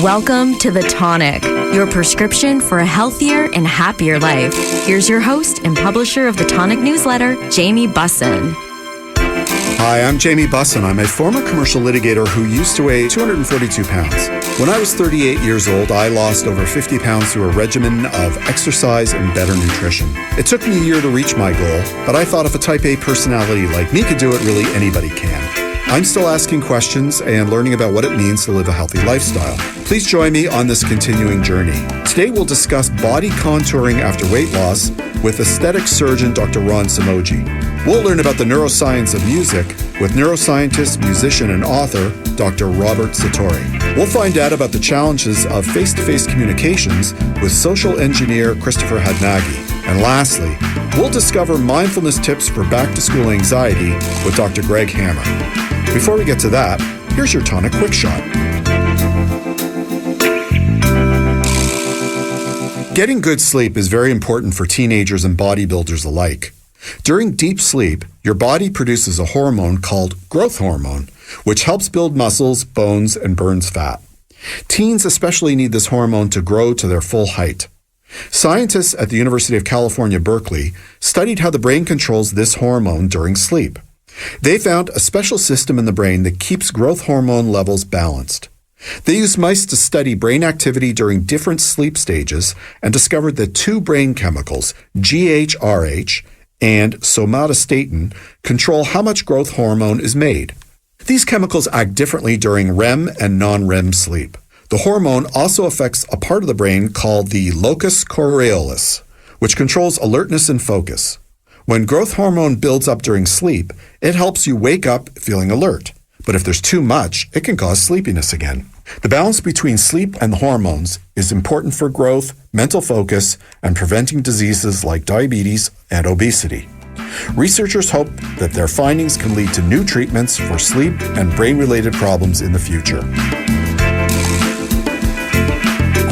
Welcome to the Tonic, your prescription for a healthier and happier life. Here's your host and publisher of the Tonic newsletter, Jamie Bussin. Hi, I'm Jamie Bussin. I'm a former commercial litigator who used to weigh 242 pounds. When I was 38 years old, I lost over 50 pounds through a regimen of exercise and better nutrition. It took me a year to reach my goal, but I thought if a type A personality like me could do it, really anybody can. I'm still asking questions and learning about what it means to live a healthy lifestyle. Please join me on this continuing journey. Today we'll discuss body contouring after weight loss with aesthetic surgeon Dr. Ron Samoji. We'll learn about the neuroscience of music with neuroscientist, musician, and author Dr. Robert Satori. We'll find out about the challenges of face-to-face communications with social engineer Christopher Hadnagi. And lastly, we'll discover mindfulness tips for back-to-school anxiety with Dr. Greg Hammer. Before we get to that, here's your Tonic Quick Shot. Getting good sleep is very important for teenagers and bodybuilders alike. During deep sleep, your body produces a hormone called growth hormone, which helps build muscles, bones, and burns fat. Teens especially need this hormone to grow to their full height. Scientists at the University of California, Berkeley, studied how the brain controls this hormone during sleep. They found a special system in the brain that keeps growth hormone levels balanced. They used mice to study brain activity during different sleep stages and discovered that two brain chemicals, GHRH and somatostatin, control how much growth hormone is made. These chemicals act differently during REM and non-REM sleep. The hormone also affects a part of the brain called the locus coeruleus, which controls alertness and focus. When growth hormone builds up during sleep, it helps you wake up feeling alert. But if there's too much, it can cause sleepiness again. The balance between sleep and the hormones is important for growth, mental focus, and preventing diseases like diabetes and obesity. Researchers hope that their findings can lead to new treatments for sleep and brain-related problems in the future.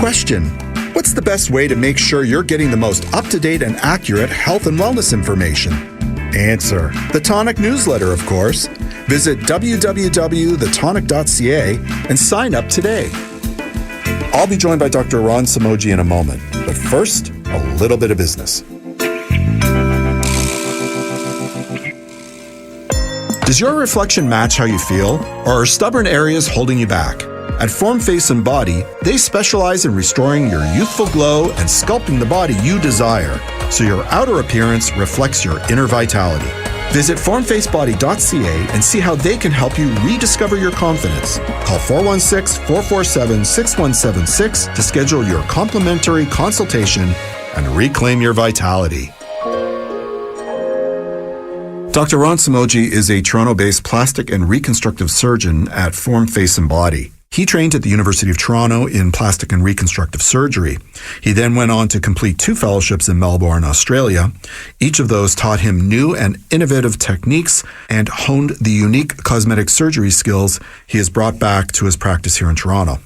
Question: what's the best way to make sure you're getting the most up-to-date and accurate health and wellness information? Answer: the Tonic newsletter, of course. Visit www.thetonic.ca and sign up today. I'll be joined by Dr. Ron Samoji in a moment, but first, a little bit of business. Does your reflection match how you feel, or are stubborn areas holding you back? At Form Face and Body, they specialize in restoring your youthful glow and sculpting the body you desire, so your outer appearance reflects your inner vitality. Visit formfacebody.ca and see how they can help you rediscover your confidence. Call 416-447-6176 to schedule your complimentary consultation and reclaim your vitality. Dr. Ron Samoji is a Toronto-based plastic and reconstructive surgeon at Form Face and Body. He trained at the University of Toronto in plastic and reconstructive surgery. He then went on to complete 2 fellowships in Melbourne, Australia. Each of those taught him new and innovative techniques and honed the unique cosmetic surgery skills he has brought back to his practice here in Toronto.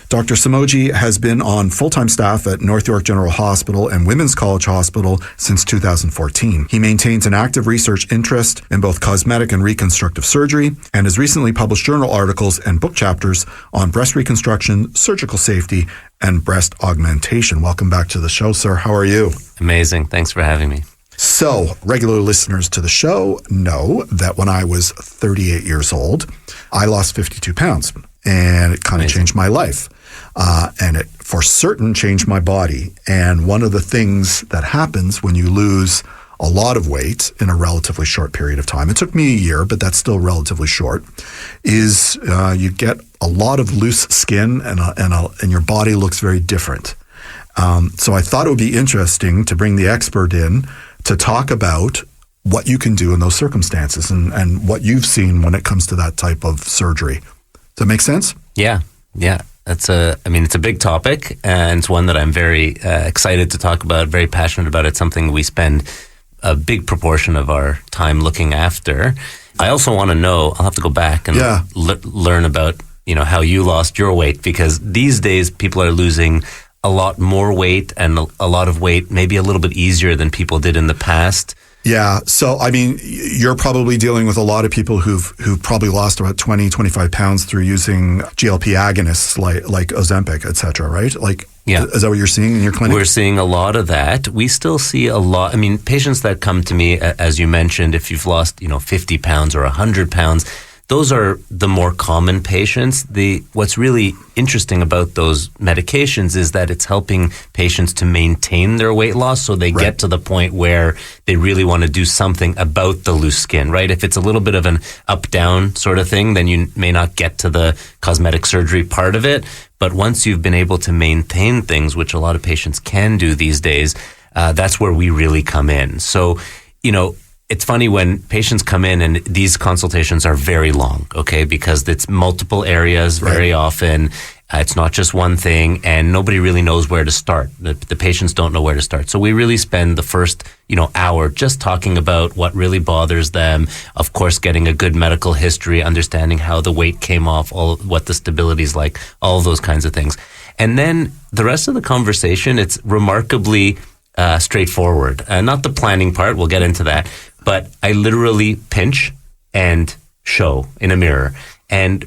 Dr. Samoji has been on full-time staff at North York General Hospital and Women's College Hospital since 2014. He maintains an active research interest in both cosmetic and reconstructive surgery and has recently published journal articles and book chapters on breast reconstruction, surgical safety, and breast augmentation. Welcome back to the show, sir. How are you? Amazing. Thanks for having me. So, regular listeners to the show know that when I was 38 years old, I lost 52 pounds, and it kind of changed my life. And it for certain changed my body. And one of the things that happens when you lose a lot of weight in a relatively short period of time, it took me a year, but that's still relatively short, is you get a lot of loose skin and your body looks very different. So I thought it would be interesting to bring the expert in to talk about what you can do in those circumstances and what you've seen when it comes to that type of surgery. Does that make sense? Yeah. It's a big topic, and it's one that I'm very excited to talk about, very passionate about. It's something we spend a big proportion of our time looking after. I also want to know, I'll have to go back and learn about, how you lost your weight, because these days people are losing a lot more weight and a lot of weight maybe a little bit easier than people did in the past. Yeah. So, I mean, you're probably dealing with a lot of people who've probably lost about 20, 25 pounds through using GLP agonists like Ozempic, et cetera, right? Like, Yeah. Is that what you're seeing in your clinic? We're seeing a lot of that. We still see a lot. I mean, patients that come to me, as you mentioned, if you've lost, 50 pounds or 100 pounds, those are the more common patients. What's really interesting about those medications is that it's helping patients to maintain their weight loss, so they get to the point where they really want to do something about the loose skin, right? If it's a little bit of an up-down sort of thing, then you may not get to the cosmetic surgery part of it. But once you've been able to maintain things, which a lot of patients can do these days, that's where we really come in. So, it's funny when patients come in and these consultations are very long, okay, because it's multiple areas very often. It's not just one thing, and nobody really knows where to start. The patients don't know where to start. So we really spend the first, hour just talking about what really bothers them. Of course, getting a good medical history, understanding how the weight came off, what the stability is like, all of those kinds of things. And then the rest of the conversation, it's remarkably straightforward. Not the planning part, we'll get into that. But I literally pinch and show in a mirror. And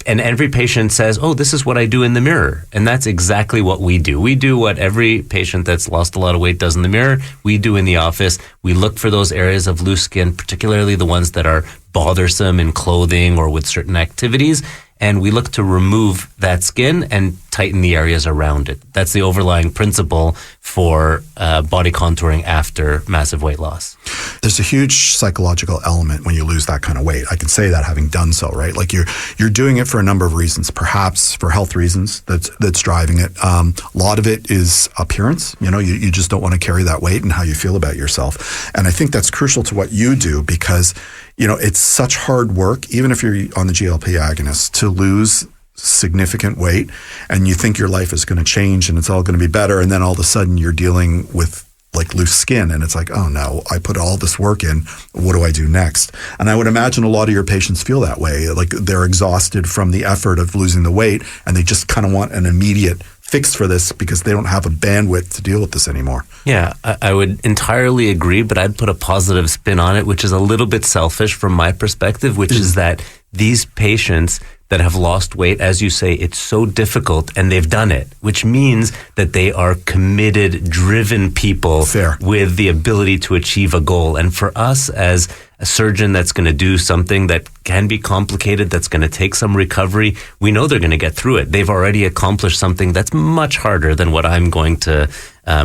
every patient says, oh, this is what I do in the mirror. And that's exactly what we do. We do what every patient that's lost a lot of weight does in the mirror. We do in the office. We look for those areas of loose skin, particularly the ones that are bothersome in clothing or with certain activities. And we look to remove that skin and tighten the areas around it. That's the overlying principle for body contouring after massive weight loss. There's a huge psychological element when you lose that kind of weight. I can say that having done so, right? Like you're doing it for a number of reasons, perhaps for health reasons that's driving it. A lot of it is appearance. You just don't want to carry that weight and how you feel about yourself. And I think that's crucial to what you do because it's such hard work, even if you're on the GLP agonist, to lose significant weight and you think your life is going to change and it's all going to be better. And then all of a sudden you're dealing with like loose skin and it's like, oh no, I put all this work in. What do I do next? And I would imagine a lot of your patients feel that way. Like they're exhausted from the effort of losing the weight and they just kind of want an immediate fix for this because they don't have a bandwidth to deal with this anymore. Yeah, I would entirely agree, but I'd put a positive spin on it, which is a little bit selfish from my perspective, which is that these patients that have lost weight, as you say, it's so difficult and they've done it, which means that they are committed, driven people with the ability to achieve a goal. And for us as a surgeon that's going to do something that can be complicated, that's going to take some recovery, we know they're going to get through it. They've already accomplished something that's much harder than what I'm going to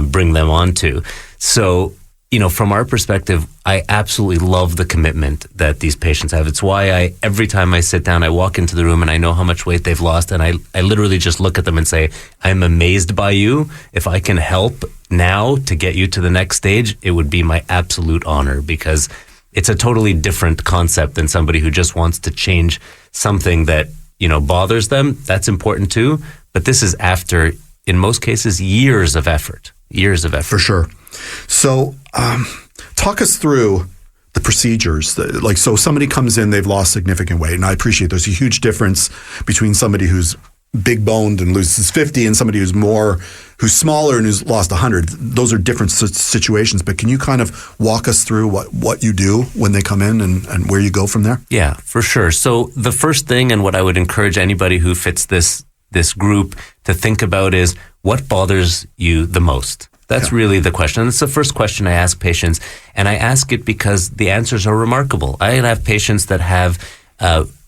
bring them onto. So, from our perspective, I absolutely love the commitment that these patients have. It's why every time I sit down, I walk into the room and I know how much weight they've lost. And I literally just look at them and say, I'm amazed by you. If I can help now to get you to the next stage, it would be my absolute honor because it's a totally different concept than somebody who just wants to change something that, bothers them. That's important too. But this is after, in most cases, years of effort. For sure. So talk us through the procedures. So somebody comes in, they've lost significant weight, and I appreciate there's a huge difference between somebody who's big boned and loses 50 and somebody who's smaller and who's lost 100. Those are different situations, but can you kind of walk us through what you do when they come in and where you go from there? Yeah, for sure. So the first thing, and what I would encourage anybody who fits this group to think about is what bothers you the most? That's really the question. And it's the first question I ask patients. And I ask it because the answers are remarkable. I have patients that have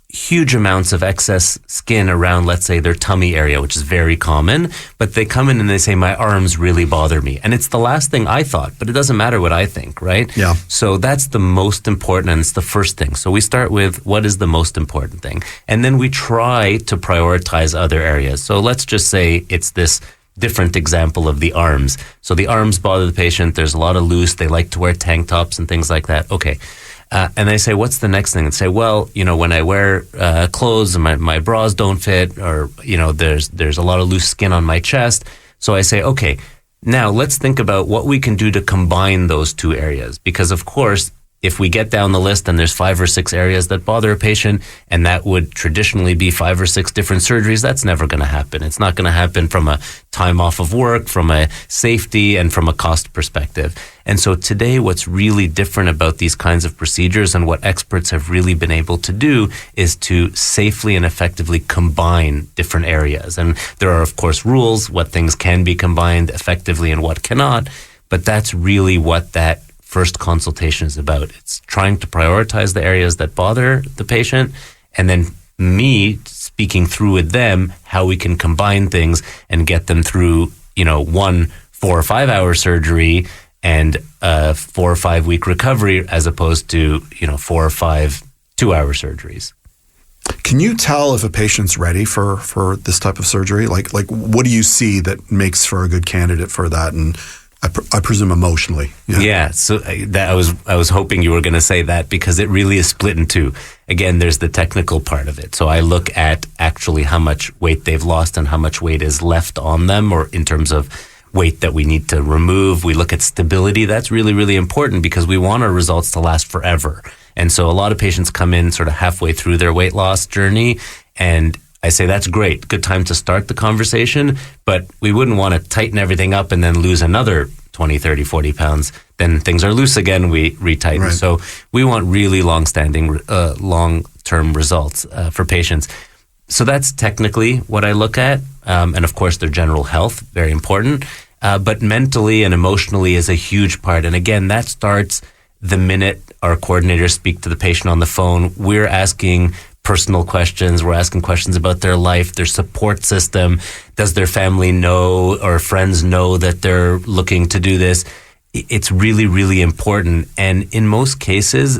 huge amounts of excess skin around, let's say, their tummy area, which is very common. But they come in and they say, my arms really bother me. And it's the last thing I thought, but it doesn't matter what I think, right? Yeah. So that's the most important, and it's the first thing. So we start with what is the most important thing? And then we try to prioritize other areas. So let's just say it's this different example of the arms. So the arms bother the patient. There's a lot of loose. They like to wear tank tops and things like that. Okay. And they say, what's the next thing? And say, well, when I wear clothes and my bras don't fit, or, there's a lot of loose skin on my chest. So I say, okay, now let's think about what we can do to combine those two areas. Because of course, if we get down the list and there's 5 or 6 areas that bother a patient, and that would traditionally be 5 or 6 different surgeries, that's never going to happen. It's not going to happen from a time off of work, from a safety, and from a cost perspective. And so today, what's really different about these kinds of procedures and what experts have really been able to do is to safely and effectively combine different areas. And there are, of course, rules, what things can be combined effectively and what cannot, but that's really what that first consultation is about. It's trying to prioritize the areas that bother the patient, and then me speaking through with them how we can combine things and get them through, 1 4 or 5 hour surgery and a 4 or 5 week recovery, as opposed to 4 or 5 2-hour surgeries. Can you tell if a patient's ready for this type of surgery? Like what do you see that makes for a good candidate for that? And I presume emotionally. Yeah. So that I was hoping you were going to say that, because it really is split in two. Again, there's the technical part of it. So I look at actually how much weight they've lost and how much weight is left on them, or in terms of weight that we need to remove. We look at stability. That's really, really important, because we want our results to last forever. And so a lot of patients come in sort of halfway through their weight loss journey, and I say, that's great. Good time to start the conversation, but we wouldn't want to tighten everything up and then lose another 20, 30, 40 pounds. Then things are loose again, we retighten. Right. So we want really long-standing, long-term results for patients. So that's technically what I look at. And of course, their general health, very important. But mentally and emotionally is a huge part. And again, that starts the minute our coordinators speak to the patient on the phone. We're asking personal questions. We're asking questions about their life, their support system. Does their family know or friends know that they're looking to do this? It's really, really important. And in most cases,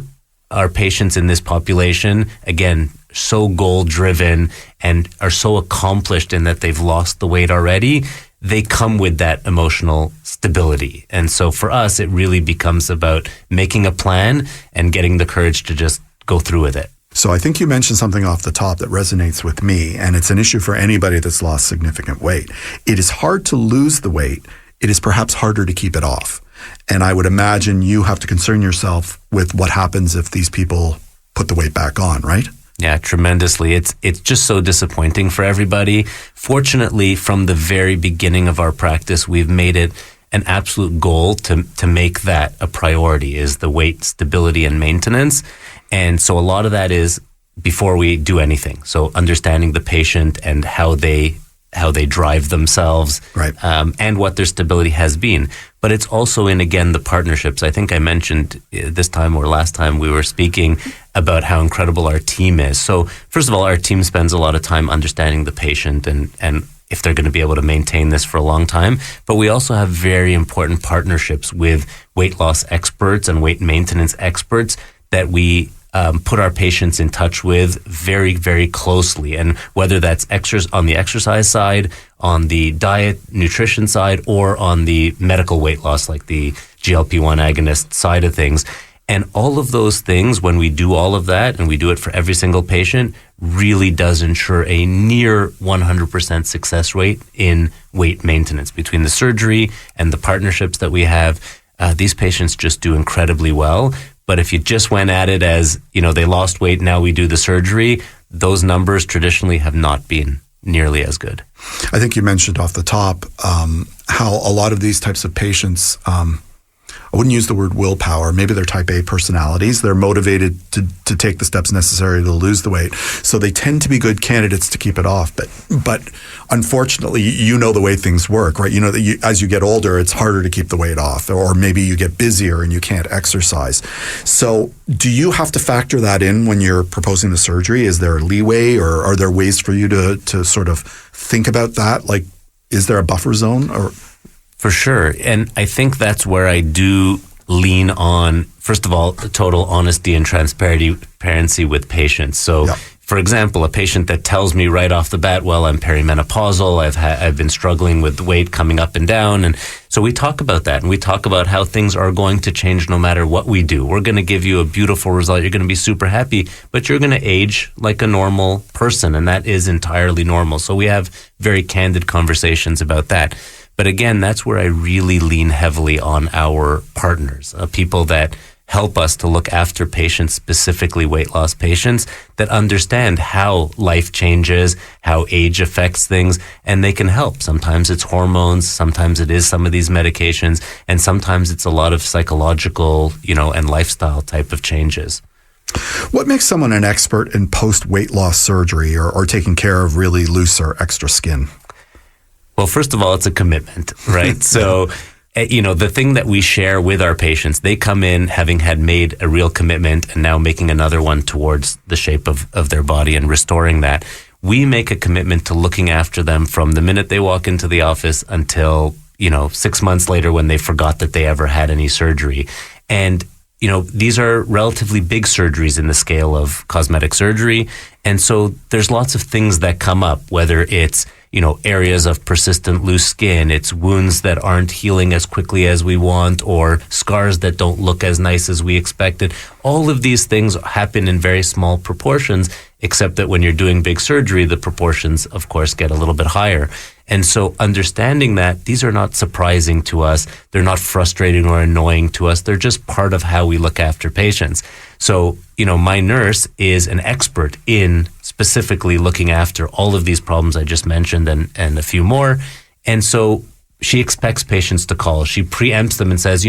our patients in this population, again, so goal-driven and are so accomplished in that they've lost the weight already, they come with that emotional stability. And so for us, it really becomes about making a plan and getting the courage to just go through with it. So I think you mentioned something off the top that resonates with me, and it's an issue for anybody that's lost significant weight. It is hard to lose the weight. It is perhaps harder to keep it off. And I would imagine you have to concern yourself with what happens if these people put the weight back on, right? Yeah, tremendously. It's just so disappointing for everybody. Fortunately, from the very beginning of our practice, we've made it an absolute goal to make that a priority, is the weight stability and maintenance. And so a lot of that is before we do anything. So understanding the patient and how they drive themselves, right, and what their stability has been. But it's also in, again, the partnerships. I think I mentioned this time or last time we were speaking about how incredible our team is. So first of all, our team spends a lot of time understanding the patient and if they're going to be able to maintain this for a long time. But we also have very important partnerships with weight loss experts and weight maintenance experts that we put our patients in touch with very, very closely. And whether that's on the exercise side, on the diet, nutrition side, or on the medical weight loss, like the GLP-1 agonist side of things. And all of those things, when we do all of that, and we do it for every single patient, really does ensure a near 100% success rate in weight maintenance. Between the surgery and the partnerships that we have, these patients just do incredibly well. But if you just went at it as, they lost weight, now we do the surgery, those numbers traditionally have not been nearly as good. I think you mentioned off the top how a lot of these types of patients, I wouldn't use the word willpower, maybe they're type A personalities. They're motivated to take the steps necessary to lose the weight. So they tend to be good candidates to keep it off. But unfortunately, the way things work, right? That as you get older, it's harder to keep the weight off, or maybe you get busier and you can't exercise. So do you have to factor that in when you're proposing the surgery? Is there a leeway, or are there ways for you to sort of think about that? Like, is there a buffer zone, or? For sure. And I think that's where I do lean on, first of all, total honesty and transparency with patients. So, for example, a patient that tells me right off the bat, well, I'm perimenopausal, I've been struggling with weight coming up and down. And so we talk about that, and we talk about how things are going to change no matter what we do. We're going to give you a beautiful result. You're going to be super happy, but you're going to age like a normal person, and that is entirely normal. So we have very candid conversations about that. But again, that's where I really lean heavily on our partners, people that help us to look after patients, specifically weight loss patients, that understand how life changes, how age affects things, and they can help. Sometimes it's hormones, sometimes it is some of these medications, and sometimes it's a lot of psychological, and lifestyle type of changes. What makes someone an expert in post-weight loss surgery or taking care of really loose or extra skin? Well, first of all, it's a commitment, right? So, the thing that we share with our patients, they come in having had made a real commitment and now making another one towards the shape of their body and restoring that. We make a commitment to looking after them from the minute they walk into the office until, 6 months later when they forgot that they ever had any surgery. And these are relatively big surgeries in the scale of cosmetic surgery. And so there's lots of things that come up, whether it's, areas of persistent loose skin, it's wounds that aren't healing as quickly as we want, or scars that don't look as nice as we expected. All of these things happen in very small proportions, except that when you're doing big surgery, the proportions, of course, get a little bit higher. And so understanding that these are not surprising to us, they're not frustrating or annoying to us, they're just part of how we look after patients. So, my nurse is an expert in specifically looking after all of these problems I just mentioned and a few more. And so she expects patients to call. She preempts them and says,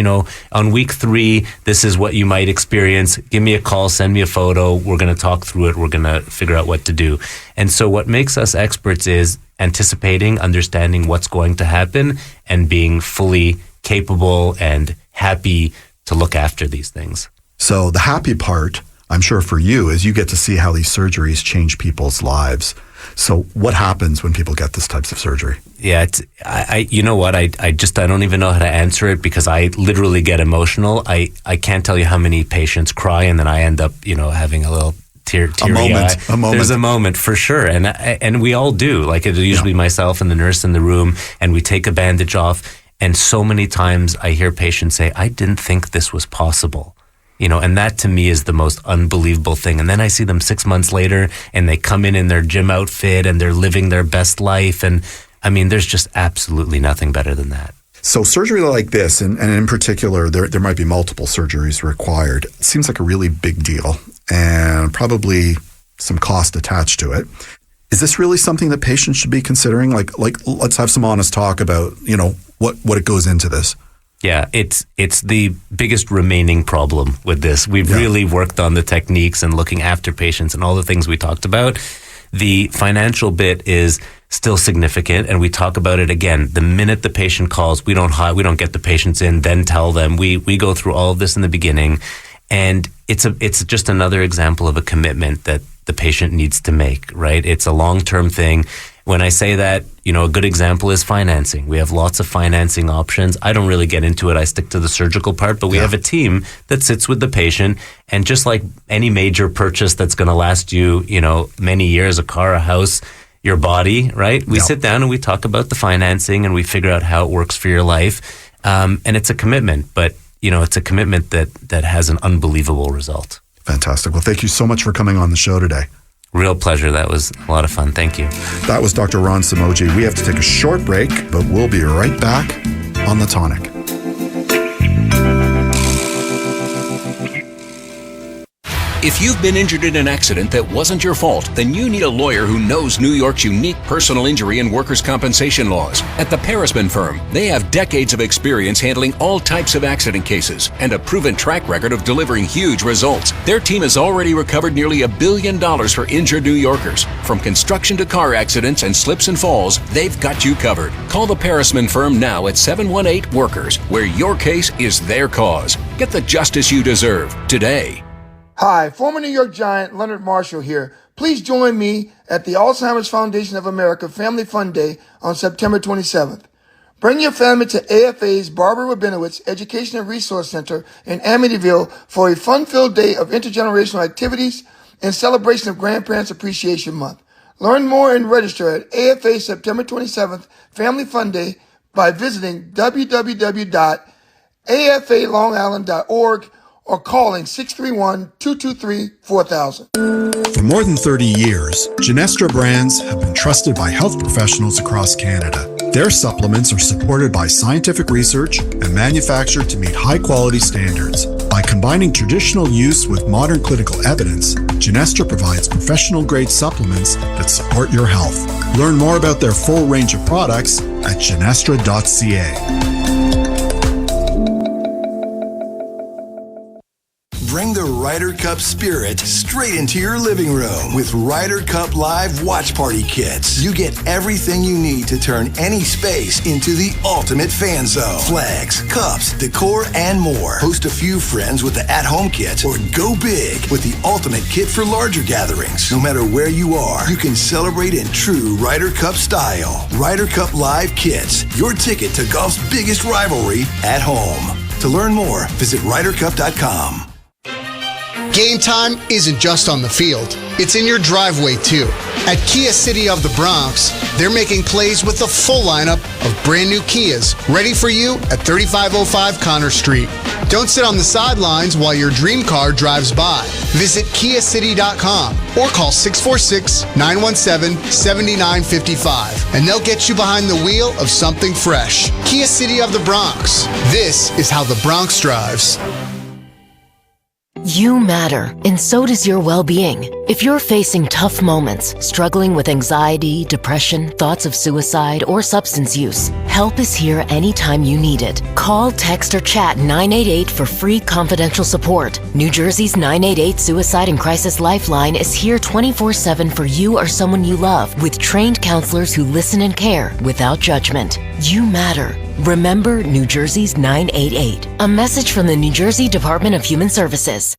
on week 3, this is what you might experience. Give me a call, send me a photo. We're going to talk through it. We're going to figure out what to do. And so what makes us experts is anticipating, understanding what's going to happen, and being fully capable and happy to look after these things. So the happy part, I'm sure for you, is you get to see how these surgeries change people's lives. So what happens when people get this types of surgery? Yeah, I you know what? I don't even know how to answer it because I literally get emotional. I can't tell you how many patients cry and then I end up, having a little teary eye. A moment. There's a moment for sure. And we all do. Like it's usually myself and the nurse in the room, and we take a bandage off. And so many times I hear patients say, I didn't think this was possible. And that to me is the most unbelievable thing. And then I see them 6 months later and they come in their gym outfit and they're living their best life. And there's just absolutely nothing better than that. So surgery like this, and in particular, there might be multiple surgeries required. It seems like a really big deal and probably some cost attached to it. Is this really something that patients should be considering? Like let's have some honest talk about, what it goes into this. Yeah, it's the biggest remaining problem with this. We've really worked on the techniques and looking after patients and all the things we talked about. The financial bit is still significant, and we talk about it again. The minute the patient calls, we don't get the patients in, then tell them. We go through all of this in the beginning, and it's just another example of a commitment that the patient needs to make, right? It's a long-term thing. When I say that, a good example is financing. We have lots of financing options. I don't really get into it. I stick to the surgical part, but we have a team that sits with the patient. And just like any major purchase that's going to last you, many years, a car, a house, your body, right? We sit down and we talk about the financing and we figure out how it works for your life. And it's a commitment, but, it's a commitment that has an unbelievable result. Fantastic. Well, thank you so much for coming on the show today. Real pleasure. That was a lot of fun. Thank you. That was Dr. Ron Samoji. We have to take a short break, but we'll be right back on The Tonic. If you've been injured in an accident that wasn't your fault, then you need a lawyer who knows New York's unique personal injury and workers' compensation laws. At the Parisman Firm, they have decades of experience handling all types of accident cases and a proven track record of delivering huge results. Their team has already recovered nearly $1 billion for injured New Yorkers. From construction to car accidents and slips and falls, they've got you covered. Call the Parisman Firm now at 718-WORKERS, where your case is their cause. Get the justice you deserve today. Hi, former New York Giant Leonard Marshall here. Please join me at the Alzheimer's Foundation of America Family Fun Day on September 27th. Bring your family to AFA's Barbara Rabinowitz Education and Resource Center in Amityville for a fun-filled day of intergenerational activities in celebration of Grandparents Appreciation Month. Learn more and register at AFA September 27th Family Fun Day by visiting www.afalongisland.org or calling 631-223-4000. For more than 30 years, Genestra brands have been trusted by health professionals across Canada. Their supplements are supported by scientific research and manufactured to meet high-quality standards. By combining traditional use with modern clinical evidence, Genestra provides professional-grade supplements that support your health. Learn more about their full range of products at genestra.ca. Bring the Ryder Cup spirit straight into your living room with Ryder Cup Live Watch Party Kits. You get everything you need to turn any space into the ultimate fan zone. Flags, cups, decor, and more. Host a few friends with the at-home kit or go big with the ultimate kit for larger gatherings. No matter where you are, you can celebrate in true Ryder Cup style. Ryder Cup Live Kits, your ticket to golf's biggest rivalry at home. To learn more, visit RyderCup.com. Game time isn't just on the field. It's in your driveway, too. At Kia City of the Bronx, they're making plays with the full lineup of brand new Kias ready for you at 3505 Connor Street. Don't sit on the sidelines while your dream car drives by. Visit KiaCity.com or call 646-917-7955 and they'll get you behind the wheel of something fresh. Kia City of the Bronx. This is how the Bronx drives. You matter, and so does your well-being. If you're facing tough moments, struggling with anxiety, depression, thoughts of suicide, or substance use, help is here anytime you need it. Call, text, or chat 988 for free confidential support. New Jersey's 988 Suicide and Crisis Lifeline is here 24/7 for you or someone you love, with trained counselors who listen and care without judgment. You matter. Remember New Jersey's 988. A message from the New Jersey Department of Human Services.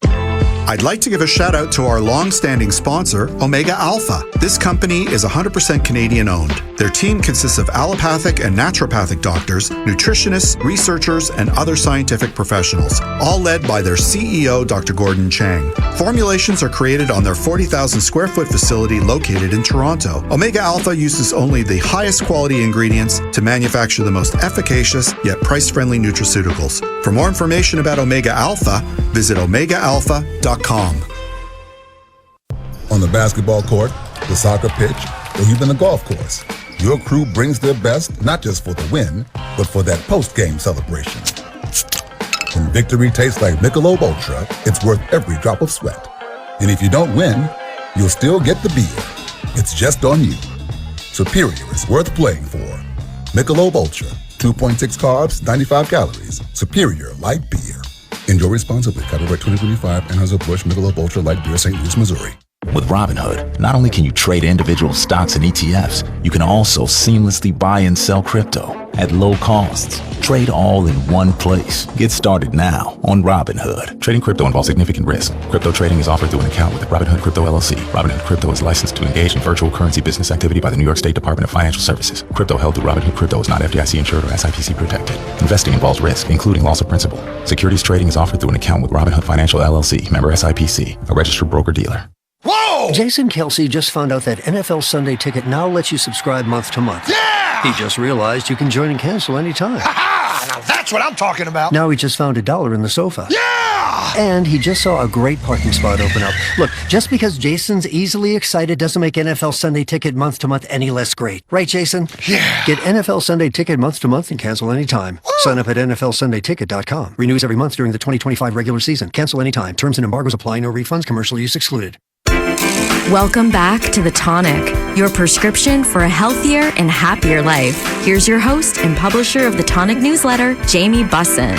I'd like to give a shout out to our long-standing sponsor, Omega Alpha. This company is 100% Canadian-owned. Their team consists of allopathic and naturopathic doctors, nutritionists, researchers, and other scientific professionals, all led by their CEO, Dr. Gordon Chang. Formulations are created on their 40,000 square foot facility located in Toronto. Omega Alpha uses only the highest quality ingredients to manufacture the most efficacious yet price-friendly nutraceuticals. For more information about Omega Alpha, visit omegaalpha.com. On the basketball court, the soccer pitch, or even the golf course, your crew brings their best not just for the win, but for that post-game celebration. When victory tastes like Michelob Ultra, it's worth every drop of sweat. And if you don't win, you'll still get the beer. It's just on you. Superior is worth playing for. Michelob Ultra, 2.6 carbs, 95 calories. Superior light beer. Enjoy responsibly. Copyright 2025, Anheuser-Busch Michelob Ultra Light Beer, St. Louis, Missouri. With Robinhood, not only can you trade individual stocks and ETFs, you can also seamlessly buy and sell crypto at low costs. Trade all in one place. Get started now on Robinhood. Trading crypto involves significant risk. Crypto trading is offered through an account with Robinhood Crypto LLC. Robinhood Crypto is licensed to engage in virtual currency business activity by the New York State Department of Financial Services. Crypto held through Robinhood Crypto is not FDIC insured or SIPC protected. Investing involves risk, including loss of principal. Securities trading is offered through an account with Robinhood Financial LLC, member SIPC, a registered broker-dealer. Whoa! Jason Kelsey just found out that NFL Sunday Ticket now lets you subscribe month to month. Yeah! He just realized you can join and cancel anytime. Ha-ha! Now that's what I'm talking about. Now he just found $1 in the sofa. Yeah! And he just saw a great parking spot open up. Look, just because Jason's easily excited doesn't make NFL Sunday Ticket month to month any less great. Right, Jason? Yeah. Get NFL Sunday Ticket month to month and cancel anytime. Woo! Sign up at NFLSundayTicket.com. Renews every month during the 2025 regular season. Cancel anytime. Terms and embargoes apply. No refunds. Commercial use excluded. Welcome back to The Tonic, your prescription for a healthier and happier life. Here's your host and publisher of the Tonic newsletter, Jamie Bussin.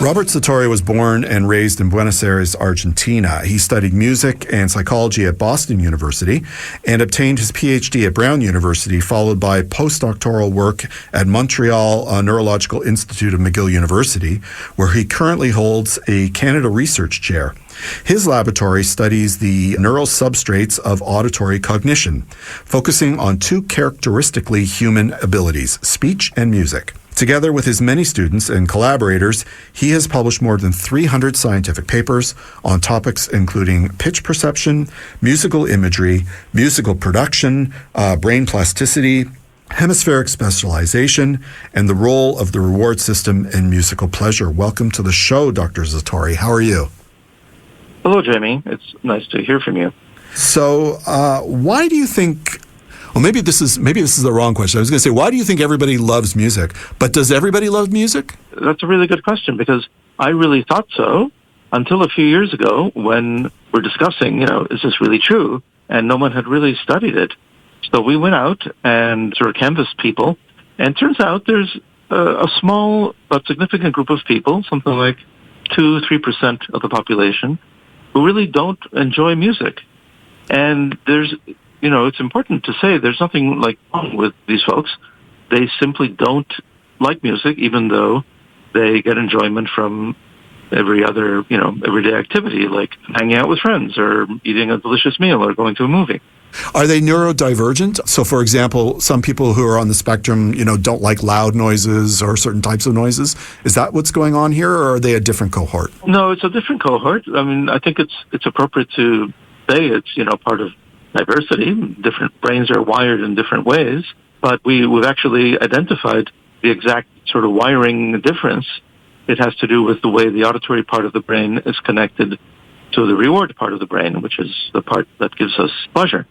Robert Sartori was born and raised in Buenos Aires, Argentina. He studied music and psychology at Boston University and obtained his PhD at Brown University, followed by postdoctoral work at Montreal Neurological Institute of McGill University, where he currently holds a Canada Research Chair. His laboratory studies the neural substrates of auditory cognition, focusing on two characteristically human abilities, speech and music. Together with his many students and collaborators, he has published more than 300 scientific papers on topics including pitch perception, musical imagery, musical production, brain plasticity, hemispheric specialization, and the role of the reward system in musical pleasure. Welcome to the show, Dr. Sartori. How are you? Hello, Jamie. It's nice to hear from you. So, why do you think? Well, maybe this is the wrong question. I was going to say, why do you think everybody loves music? But does everybody love music? that's a really good question, because I really thought so until a few years ago when we're discussing, is this really true? And no one had really studied it. So we went out and sort of canvassed people, and it turns out there's a small but significant group of people, something like 2-3% of the population, who really don't enjoy music. And there's, it's important to say there's nothing wrong with these folks. They simply don't like music, even though they get enjoyment from every other, everyday activity, like hanging out with friends or eating a delicious meal or going to a movie. Are they neurodivergent? So, for example, some people who are on the spectrum, don't like loud noises or certain types of noises. Is that what's going on here, or are they a different cohort? No, it's a different cohort. I mean, I think it's appropriate to say it's, part of diversity. Different brains are wired in different ways, but we've actually identified the exact sort of wiring difference. It has to do with the way the auditory part of the brain is connected to the reward part of the brain, which is the part that gives us pleasure.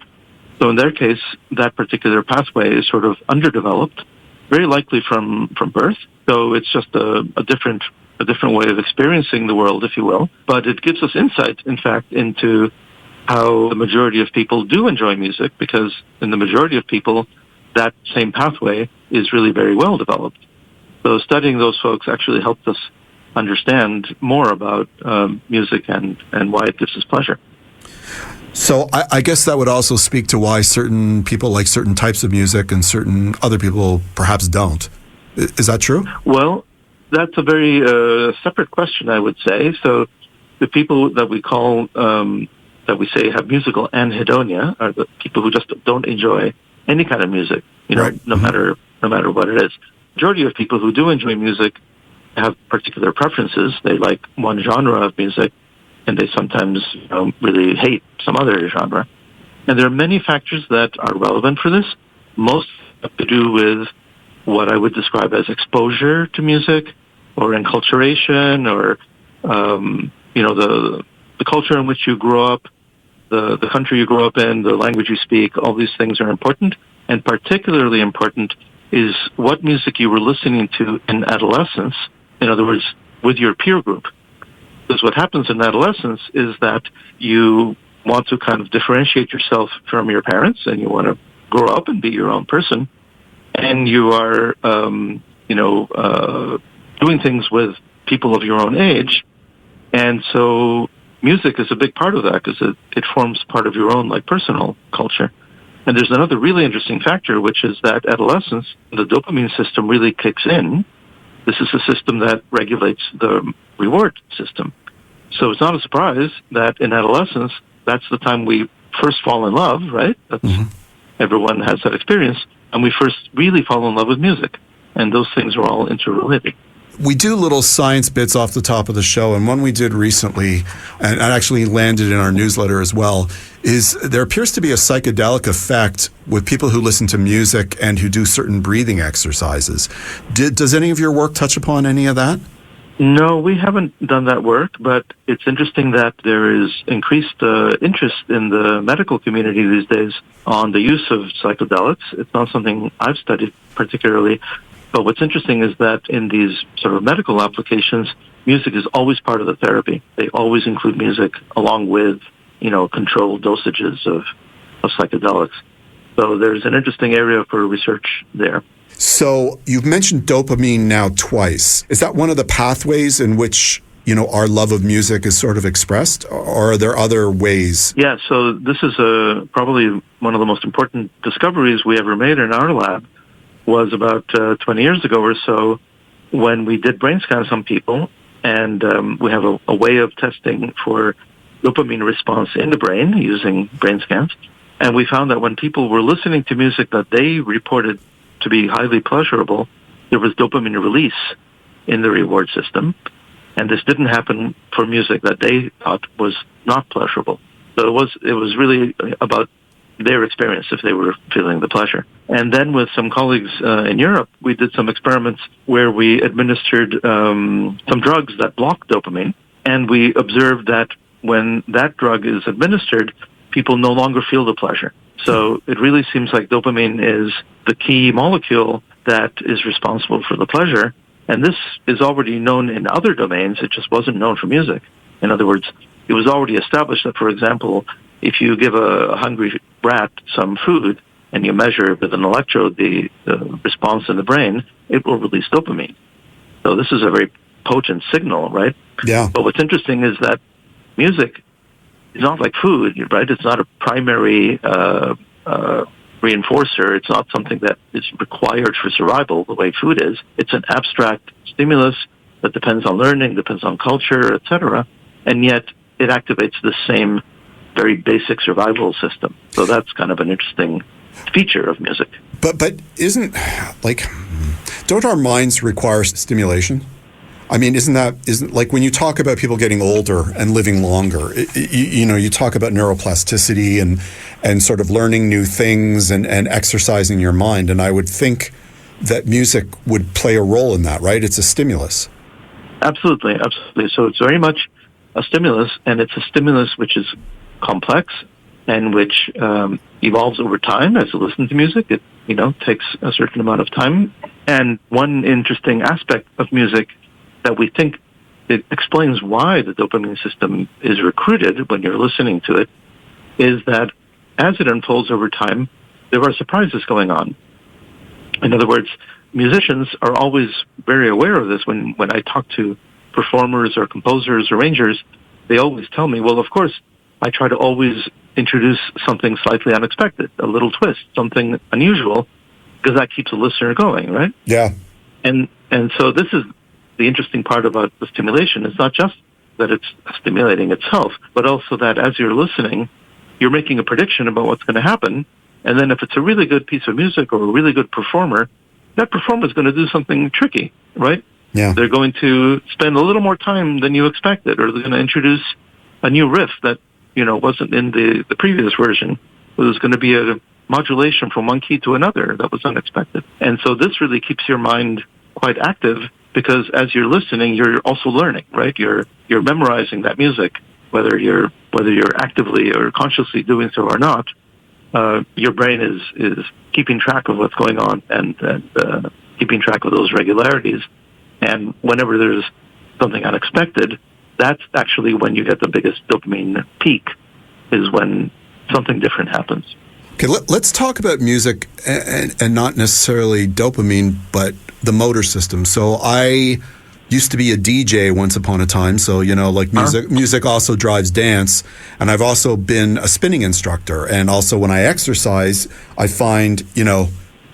So in their case, that particular pathway is sort of underdeveloped, very likely from birth. So it's just a different way of experiencing the world, if you will. But it gives us insight, in fact, into how the majority of people do enjoy music, because in the majority of people, that same pathway is really very well developed. So studying those folks actually helped us understand more about music and why it gives us pleasure. So I guess that would also speak to why certain people like certain types of music and certain other people perhaps don't. Is that true? Well, that's a very separate question, I would say. So the people that we call, that we say have musical anhedonia, are the people who just don't enjoy any kind of music, right. no matter what it is. Majority of people who do enjoy music have particular preferences. They like one genre of music, and they sometimes really hate some other genre. And there are many factors that are relevant for this. Most have to do with what I would describe as exposure to music, or enculturation, or the culture in which you grow up, the country you grow up in, the language you speak. All these things are important, and particularly important is what music you were listening to in adolescence. In other words, with your peer group. Because what happens in adolescence is that you want to kind of differentiate yourself from your parents, and you want to grow up and be your own person. And you are, doing things with people of your own age. And so music is a big part of that, because it forms part of your own personal culture. And there's another really interesting factor, which is that adolescence, the dopamine system really kicks in. This is a system that regulates the reward system. So it's not a surprise that in adolescence, that's the time we first fall in love, right? Everyone has that experience. And we first really fall in love with music. And those things are all interrelated. We do little science bits off the top of the show, and one we did recently, and actually landed in our newsletter as well, is there appears to be a psychedelic effect with people who listen to music and who do certain breathing exercises. Does any of your work touch upon any of that? No, we haven't done that work, but it's interesting that there is increased interest in the medical community these days on the use of psychedelics. It's not something I've studied particularly. But what's interesting is that in these sort of medical applications, music is always part of the therapy. They always include music along with, controlled dosages of psychedelics. So there's an interesting area for research there. So you've mentioned dopamine now twice. Is that one of the pathways in which, our love of music is sort of expressed, or are there other ways? Yeah, so this is probably one of the most important discoveries we ever made in our lab. Was about 20 years ago or so, when we did brain scans on people, and we have a way of testing for dopamine response in the brain using brain scans. And we found that when people were listening to music that they reported to be highly pleasurable, there was dopamine release in the reward system. And this didn't happen for music that they thought was not pleasurable. So it was really about their experience if they were feeling the pleasure. And then with some colleagues in Europe, we did some experiments where we administered some drugs that block dopamine, and we observed that when that drug is administered, people no longer feel the pleasure. So it really seems like dopamine is the key molecule that is responsible for the pleasure, And this is already known in other domains. It just wasn't known for music. In other words, it was already established that, for example, if you give a hungry rat some food and you measure with an electrode the response in the brain, it will release dopamine. So this is a very potent signal, right? Yeah. But what's interesting is that music is not like food, right? It's not a primary reinforcer. It's not something that is required for survival the way food is. It's an abstract stimulus that depends on learning, depends on culture, etc. And yet it activates the same very basic survival system. So that's kind of an interesting feature of music. But isn't, don't our minds require stimulation? I mean, isn't like when you talk about people getting older and living longer, you talk about neuroplasticity and sort of learning new things and exercising your mind. And I would think that music would play a role in that, right? It's a stimulus. Absolutely. So it's very much a stimulus, and it's a stimulus which is complex and which evolves over time as you listen to music. It, takes a certain amount of time. And one interesting aspect of music that we think it explains why the dopamine system is recruited when you're listening to it is that as it unfolds over time, there are surprises going on. In other words, musicians are always very aware of this. When I talk to performers or composers, arrangers, they always tell me, well, of course, I try to always introduce something slightly unexpected, a little twist, something unusual, because that keeps the listener going, right? Yeah. And so this is the interesting part about the stimulation. It's not just that it's stimulating itself, but also that as you're listening, you're making a prediction about what's going to happen. And then if it's a really good piece of music or a really good performer, that performer is going to do something tricky, right? Yeah. They're going to spend a little more time than you expected, or they're going to introduce a new riff that, wasn't in the previous version. There's going to be a modulation from one key to another that was unexpected. And so this really keeps your mind quite active, because as you're listening, you're also learning, right? You're memorizing that music, whether you're actively or consciously doing so or not. Your brain is keeping track of what's going on and keeping track of those regularities. And whenever there's something unexpected, that's actually when you get the biggest dopamine peak, is when something different happens. Okay, let's talk about music and not necessarily dopamine, but the motor system. So I used to be a DJ once upon a time. So, music also drives dance. And I've also been a spinning instructor. And also when I exercise, I find,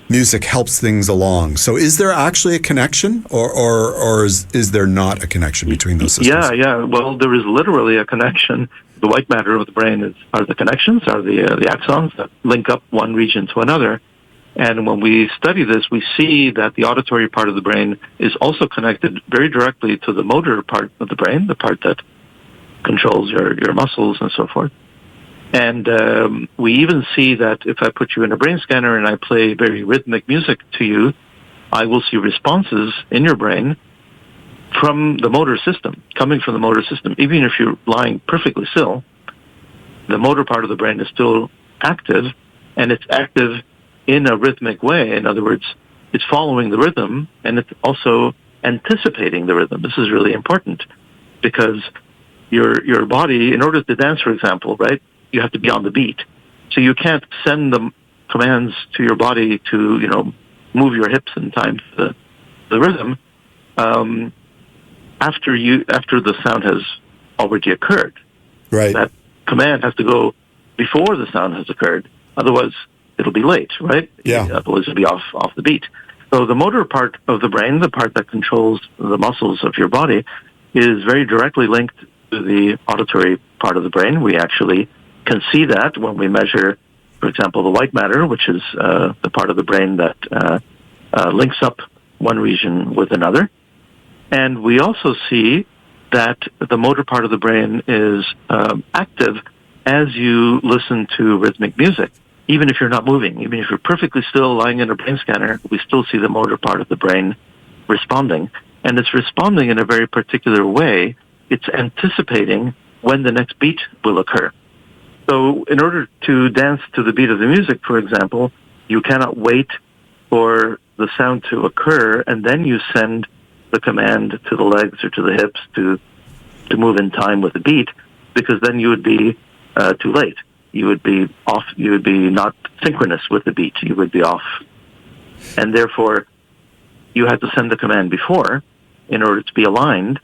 music helps things along. So is there actually a connection or is there not a connection between those systems? Yeah. Well, there is literally a connection. The white matter of the brain are the connections, are the axons that link up one region to another. And when we study this, we see that the auditory part of the brain is also connected very directly to the motor part of the brain, the part that controls your muscles and so forth. And we even see that if I put you in a brain scanner and I play very rhythmic music to you, I will see responses in your brain from the motor system, coming from the motor system. Even if you're lying perfectly still, the motor part of the brain is still active, and it's active in a rhythmic way. In other words, it's following the rhythm, and it's also anticipating the rhythm. This is really important, because your body, in order to dance, for example, right, you have to be on the beat. So you can't send the commands to your body to, move your hips in time to the rhythm after the sound has already occurred. Right. That command has to go before the sound has occurred. Otherwise, it'll be late, right? Yeah. Otherwise, it'll be off the beat. So the motor part of the brain, the part that controls the muscles of your body, is very directly linked to the auditory part of the brain. We actually can see that when we measure, for example, the white matter, which is the part of the brain that links up one region with another. And we also see that the motor part of the brain is active as you listen to rhythmic music. Even if you're not moving, even if you're perfectly still lying in a brain scanner, we still see the motor part of the brain responding. And it's responding in a very particular way. It's anticipating when the next beat will occur. So in order to dance to the beat of the music, for example, you cannot wait for the sound to occur and then you send the command to the legs or to the hips to move in time with the beat, because then you would be too late. You would be off. You would be not synchronous with the beat. You would be off, and therefore you had to send the command before in order to be aligned.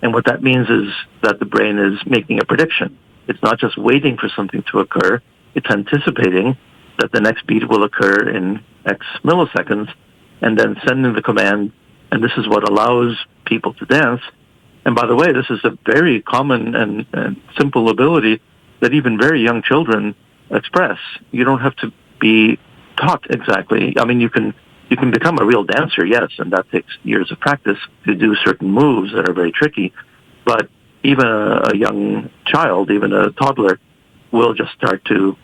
And what that means is that the brain is making a prediction. It's not just waiting for something to occur. It's anticipating that the next beat will occur in X milliseconds, and then sending the command. And this is what allows people to dance. And by the way, this is a very common and simple ability that even very young children express. You don't have to be taught exactly. I mean, you can become a real dancer, yes, and that takes years of practice to do certain moves that are very tricky. But even a young child, even a toddler, will just start to,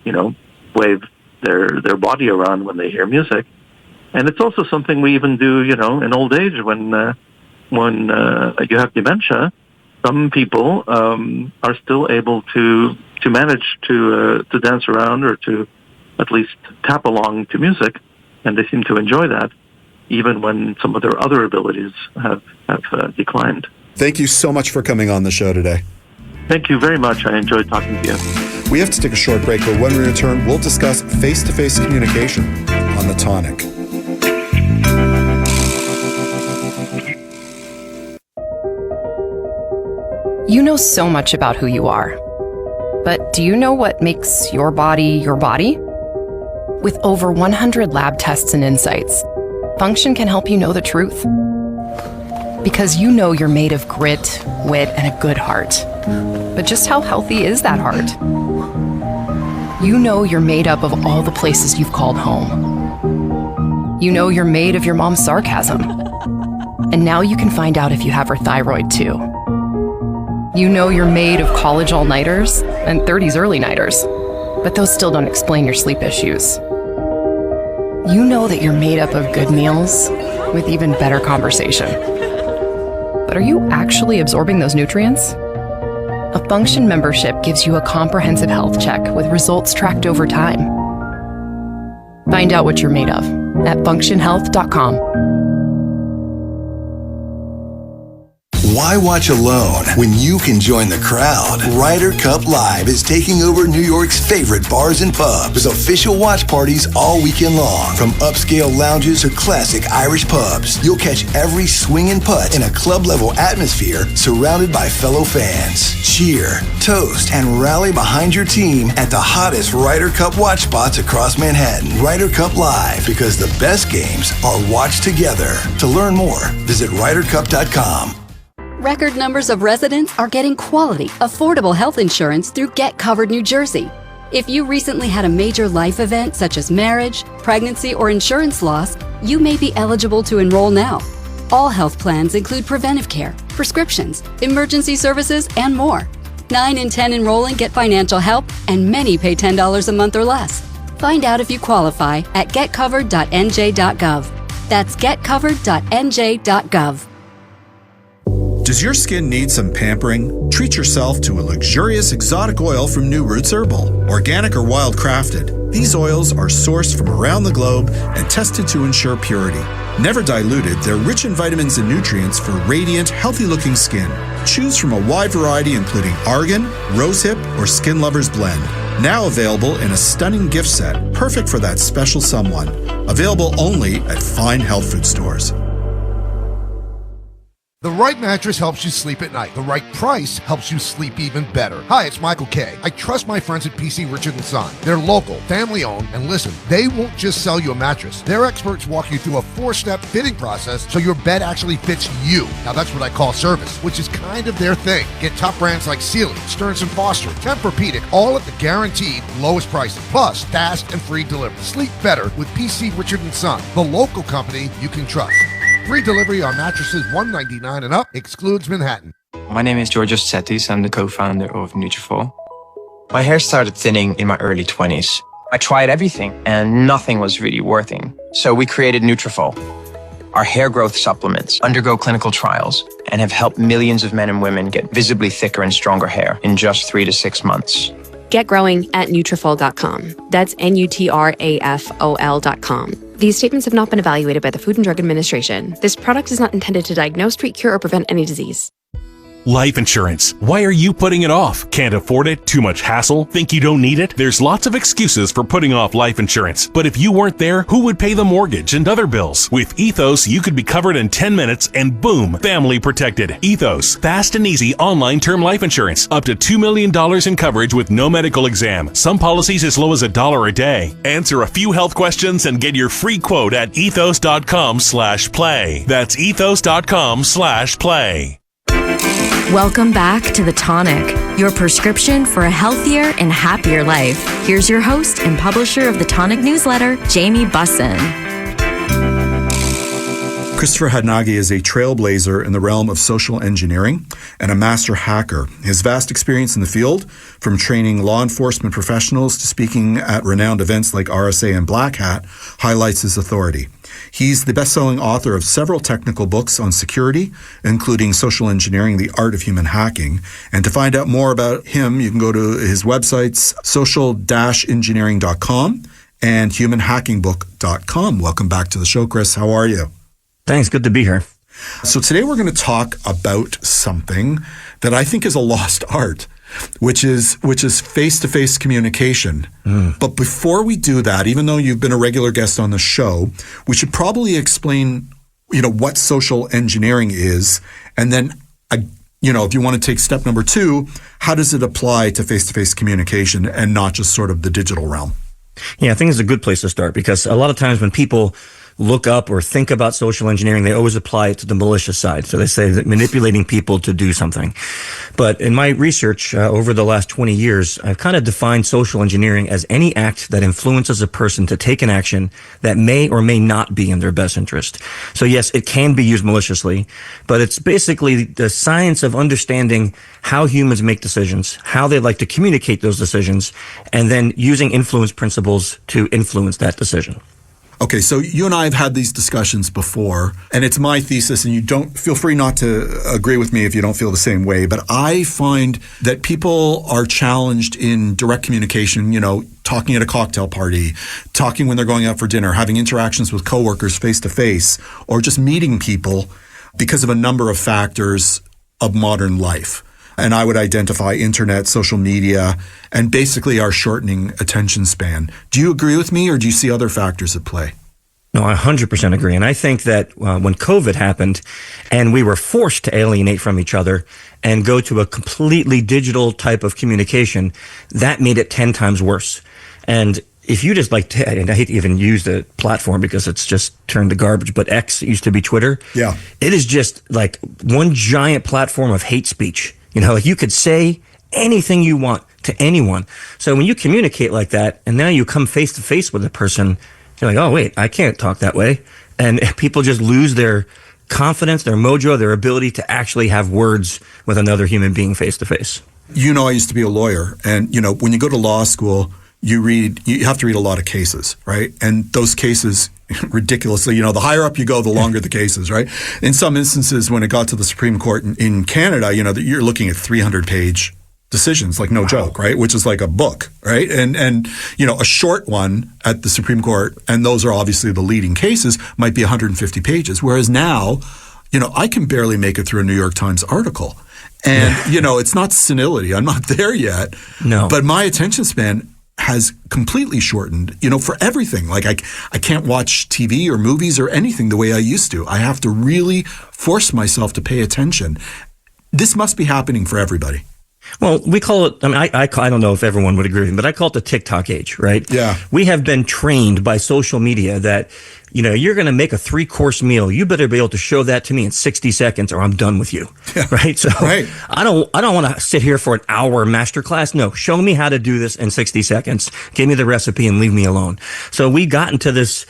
wave their body around when they hear music. And it's also something we even do, in old age when you have dementia. Some people are still able to manage to dance around or to at least tap along to music, and they seem to enjoy that, even when some of their other abilities have declined. Thank you so much for coming on the show today. Thank you very much. I enjoyed talking to you. We have to take a short break, but when we return, we'll discuss face-to-face communication on the Tonic. You know so much about who you are. But do you know what makes your body your body? With over 100 lab tests and insights, Function can help you know the truth. Because you know you're made of grit, wit, and a good heart. But just how healthy is that heart? You know you're made up of all the places you've called home. You know you're made of your mom's sarcasm. And now you can find out if you have her thyroid too. You know you're made of college all-nighters and 30s early-nighters, but those still don't explain your sleep issues. You know that you're made up of good meals with even better conversation. But are you actually absorbing those nutrients? A Function membership gives you a comprehensive health check with results tracked over time. Find out what you're made of at functionhealth.com. Why watch alone when you can join the crowd? Ryder Cup Live is taking over New York's favorite bars and pubs with official watch parties all weekend long. From upscale lounges to classic Irish pubs, you'll catch every swing and putt in a club-level atmosphere surrounded by fellow fans. Cheer, toast, and rally behind your team at the hottest Ryder Cup watch spots across Manhattan. Ryder Cup Live, because the best games are watched together. To learn more, visit RyderCup.com. Record numbers of residents are getting quality, affordable health insurance through Get Covered New Jersey. If you recently had a major life event such as marriage, pregnancy, or insurance loss, you may be eligible to enroll now. All health plans include preventive care, prescriptions, emergency services, and more. 9 in 10 enrolling get financial help, and many pay $10 a month or less. Find out if you qualify at getcovered.nj.gov. That's getcovered.nj.gov. Does your skin need some pampering? Treat yourself to a luxurious exotic oil from New Roots Herbal. Organic or wild crafted, these oils are sourced from around the globe and tested to ensure purity. Never diluted, they're rich in vitamins and nutrients for radiant, healthy-looking skin. Choose from a wide variety including argan, rosehip, or Skin Lovers Blend. Now available in a stunning gift set, perfect for that special someone. Available only at fine health food stores. The right mattress helps you sleep at night. The right price helps you sleep even better. Hi, it's Michael K. I trust my friends at PC Richard & Son. They're local, family-owned, and listen, they won't just sell you a mattress. Their experts walk you through a 4-step fitting process so your bed actually fits you. Now that's what I call service, which is kind of their thing. Get top brands like Sealy, Stearns & Foster, Tempur-Pedic, all at the guaranteed lowest prices. Plus, fast and free delivery. Sleep better with PC Richard & Son, the local company you can trust. Free delivery on mattresses $199 and up, excludes Manhattan. My name is Georgios Tsetis. I'm the co-founder of Nutrafol. My hair started thinning in my early 20s. I tried everything and nothing was really working. So we created Nutrafol. Our hair growth supplements undergo clinical trials and have helped millions of men and women get visibly thicker and stronger hair in just 3 to 6 months. Get growing at Nutrafol.com. That's Nutrafol.com. These statements have not been evaluated by the Food and Drug Administration. This product is not intended to diagnose, treat, cure, or prevent any disease. Life insurance. Why are you putting it off? Can't afford it? Too much hassle? Think you don't need it? There's lots of excuses for putting off life insurance. But if you weren't there, who would pay the mortgage and other bills? With Ethos, you could be covered in 10 minutes and boom, family protected. Ethos, fast and easy online term life insurance. Up to $2 million in coverage with no medical exam. Some policies as low as $1 a day. Answer a few health questions and get your free quote at ethos.com/play. That's ethos.com/play. Welcome back to The Tonic, your prescription for a healthier and happier life. Here's your host and publisher of the Tonic newsletter, Jamie Bussin. Christopher Hadnagi is a trailblazer in the realm of social engineering and a master hacker. His vast experience in the field, from training law enforcement professionals to speaking at renowned events like RSA and Black Hat, highlights his authority. He's the best-selling author of several technical books on security, including Social Engineering, The Art of Human Hacking. And to find out more about him, you can go to his websites, social-engineering.com and humanhackingbook.com. Welcome back to the show, Chris. How are you? Thanks. Good to be here. So today we're going to talk about something that I think is a lost art, which is face-to-face communication. But before we do that, even though you've been a regular guest on the show, we should probably explain, what social engineering is, and then, if you want to take step number 2, how does it apply to face-to-face communication and not just sort of the digital realm? Yeah, I think it's a good place to start because a lot of times when people look up or think about social engineering, they always apply it to the malicious side. So they say that manipulating people to do something. But in my research over the last 20 years, I've kind of defined social engineering as any act that influences a person to take an action that may or may not be in their best interest. So yes, it can be used maliciously, but it's basically the science of understanding how humans make decisions, how they like to communicate those decisions, and then using influence principles to influence that decision. Okay, so you and I have had these discussions before, and it's my thesis, and you don't feel free not to agree with me if you don't feel the same way, but I find that people are challenged in direct communication, talking at a cocktail party, talking when they're going out for dinner, having interactions with coworkers face to face, or just meeting people because of a number of factors of modern life. And I would identify internet, social media, and basically our shortening attention span. Do you agree with me, or do you see other factors at play? No, I 100% agree. And I think that when COVID happened and we were forced to alienate from each other and go to a completely digital type of communication, that made it 10 times worse. And if you just and I hate to even use the platform because it's just turned to garbage, but X used to be Twitter. Yeah. It is just like one giant platform of hate speech. You could say anything you want to anyone. So when you communicate like that, and now you come face to face with a person, you're like, oh, wait, I can't talk that way. And people just lose their confidence, their mojo, their ability to actually have words with another human being face to face. I used to be a lawyer. And, when you go to law school, you have to read a lot of cases, right? And those cases, ridiculously, the higher up you go, the longer the cases, right? In some instances, when it got to the Supreme Court in Canada, you're looking at 300-page decisions, like no joke, right? Which is like a book, right? And a short one at the Supreme Court, and those are obviously the leading cases, might be 150 pages. Whereas now, I can barely make it through a New York Times article. And, it's not senility. I'm not there yet. No. But my attention span has completely shortened, for everything. Like I can't watch TV or movies or anything the way I used to. I have to really force myself to pay attention. This must be happening for everybody. Well, we call it, I don't know if everyone would agree with me, but I call it the TikTok age, right? Yeah. We have been trained by social media that, you're going to make a 3-course meal. You better be able to show that to me in 60 seconds or I'm done with you. Yeah. Right? So right. I don't want to sit here for an hour masterclass. No, show me how to do this in 60 seconds. Give me the recipe and leave me alone. So we got into this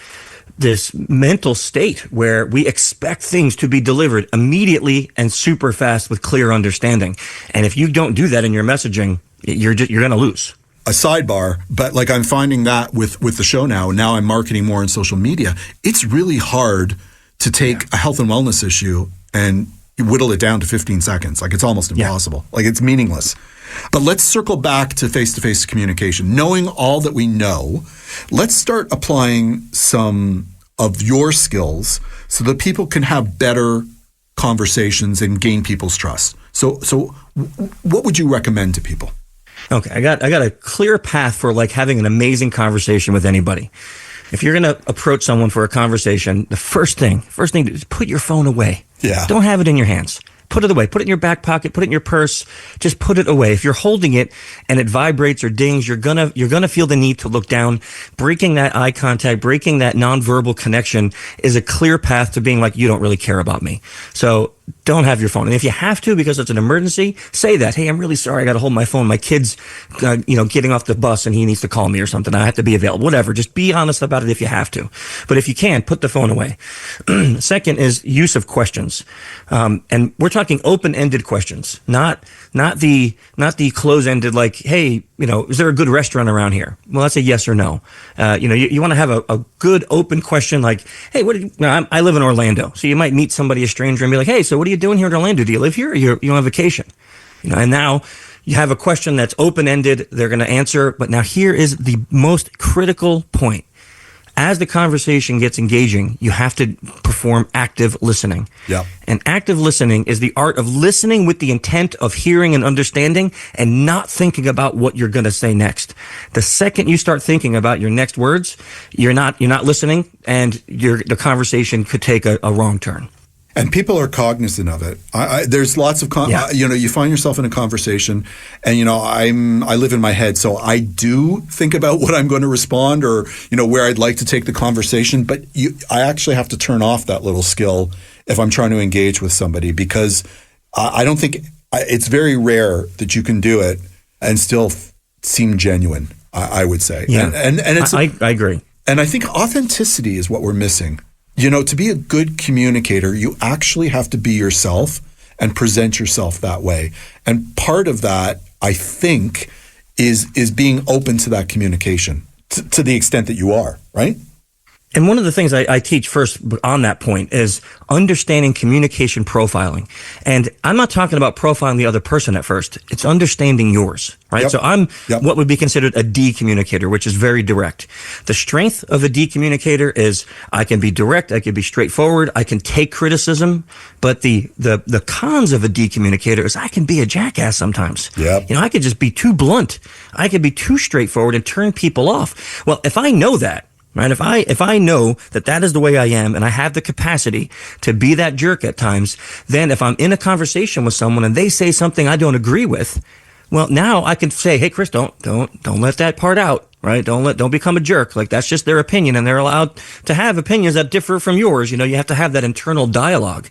mental state where we expect things to be delivered immediately and super fast with clear understanding. And if you don't do that in your messaging, you're going to lose. A sidebar, but I'm finding that with the show now I'm marketing more on social media. It's really hard to take a health and wellness issue and whittle it down to 15 seconds. It's almost impossible. It's meaningless. But let's circle back to face-to-face communication. Knowing all that we know, let's start applying some of your skills so that people can have better conversations and gain people's trust. So what would you recommend to people? Okay, I got a clear path for like having an amazing conversation with anybody. If you're going to approach someone for a conversation, the first thing is put your phone away. Yeah. Don't have it in your hands. Put it away. Put it in your back pocket. Put it in your purse. Just put it away. If you're holding it and it vibrates or dings, you're gonna feel the need to look down. Breaking that eye contact, breaking that nonverbal connection is a clear path to being like, you don't really care about me. So don't have your phone. And if you have to, because it's an emergency, say that. Hey, I'm really sorry. I got to hold my phone. My kid's, getting off the bus and he needs to call me or something. I have to be available. Whatever. Just be honest about it if you have to. But if you can, put the phone away. Second is use of questions. And we're talking open-ended questions, not the close-ended like, hey, is there a good restaurant around here? Well, that's a yes or no. You want to have a good open question like, hey, I live in Orlando. So you might meet somebody, a stranger, and be like, hey, so what are you doing here in Orlando? Do you live here or you on vacation? And now you have a question that's open-ended. They're going to answer. But now here is the most critical point. As the conversation gets engaging, you have to perform active listening. Yeah. And active listening is the art of listening with the intent of hearing and understanding and not thinking about what you're going to say next. The second you start thinking about your next words, you're not listening, and the conversation could take a wrong turn. And people are cognizant of it. There's lots of, you find yourself in a conversation and, I live in my head. So I do think about what I'm going to respond or, where I'd like to take the conversation. But I actually have to turn off that little skill if I'm trying to engage with somebody, because I don't think it's very rare that you can do it and still seem genuine, I would say. Yeah. And it's, I agree. And I think authenticity is what we're missing. To be a good communicator, you actually have to be yourself and present yourself that way. And part of that, I think, is being open to that communication to the extent that you are, right? And one of the things I teach first on that point is understanding communication profiling. And I'm not talking about profiling the other person at first. It's understanding yours, right? Yep. So I'm what would be considered a D communicator, which is very direct. The strength of a D communicator is I can be direct, I can be straightforward, I can take criticism, but the cons of a D communicator is I can be a jackass sometimes. Yep. I could just be too blunt. I could be too straightforward and turn people off. Well, if I know that, right? If I know that is the way I am and I have the capacity to be that jerk at times, then if I'm in a conversation with someone and they say something I don't agree with, well, now I can say, hey, Chris, don't let that part out, right? Don't become a jerk. Like that's just their opinion and they're allowed to have opinions that differ from yours. You have to have that internal dialogue.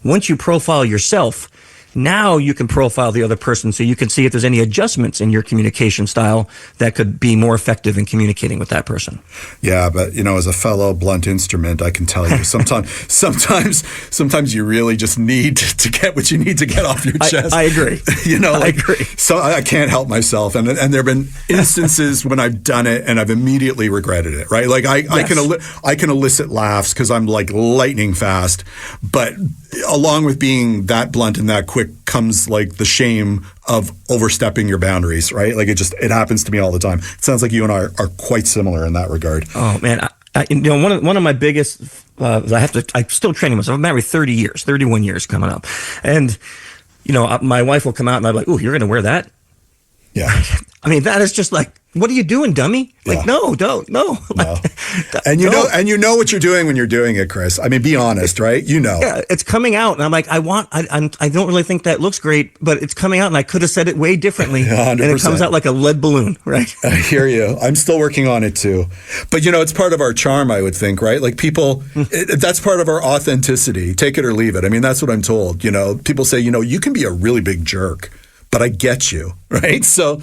Once you profile yourself, now you can profile the other person so you can see if there's any adjustments in your communication style that could be more effective in communicating with that person. Yeah, but as a fellow blunt instrument, I can tell you sometimes you really just need to get what you need to get off your chest. I agree. I agree. So I can't help myself, and there have been instances when I've done it and I've immediately regretted it. Right? Like I can elicit laughs because I'm like lightning fast, but along with being that blunt and that quick comes like the shame of overstepping your boundaries, right? Like it happens to me all the time. It sounds like you and I are quite similar in that regard. Oh man, one of my biggest, I'm still training myself. I'm married 31 years coming up. And, my wife will come out and I'm like, ooh, you're going to wear that? Yeah. I mean, that is just like, what are you doing, dummy? Like, no. And you know what you're doing when you're doing it, Chris. I mean, be honest, right? Yeah, it's coming out, and I'm like, I don't really think that looks great, but it's coming out, and I could have said it way differently, 100%. And it comes out like a lead balloon, right? I hear you. I'm still working on it too, but it's part of our charm, I would think, right? Like people, that's part of our authenticity. Take it or leave it. I mean, that's what I'm told. People say, you can be a really big jerk, but I get you, right? So,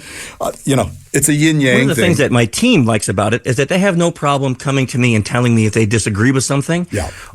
it's a yin-yang thing. One of the things that my team likes about it is that they have no problem coming to me and telling me if they disagree with something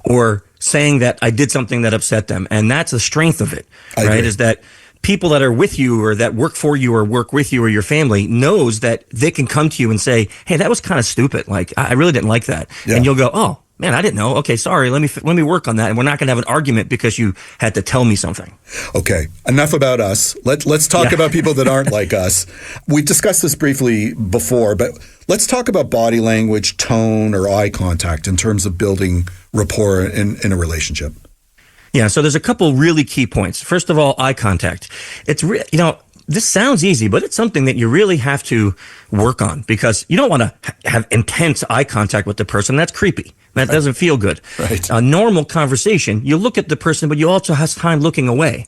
or saying that I did something that upset them. And that's the strength of it, right? Is that people that are with you or that work for you or work with you or your family knows that they can come to you and say, hey, that was kind of stupid. Like, I really didn't like that. Yeah. And you'll go, oh, man, I didn't know. Okay, sorry. Let me work on that. And we're not going to have an argument because you had to tell me something. Okay, enough about us. Let's talk about people that aren't like us. We've discussed this briefly before, but let's talk about body language, tone, or eye contact in terms of building rapport in a relationship. Yeah, so there's a couple really key points. First of all, eye contact. It's this sounds easy, but it's something that you really have to work on because you don't want to have intense eye contact with the person. That's creepy. That doesn't feel good. Right. A normal conversation, you look at the person, but you also have time looking away.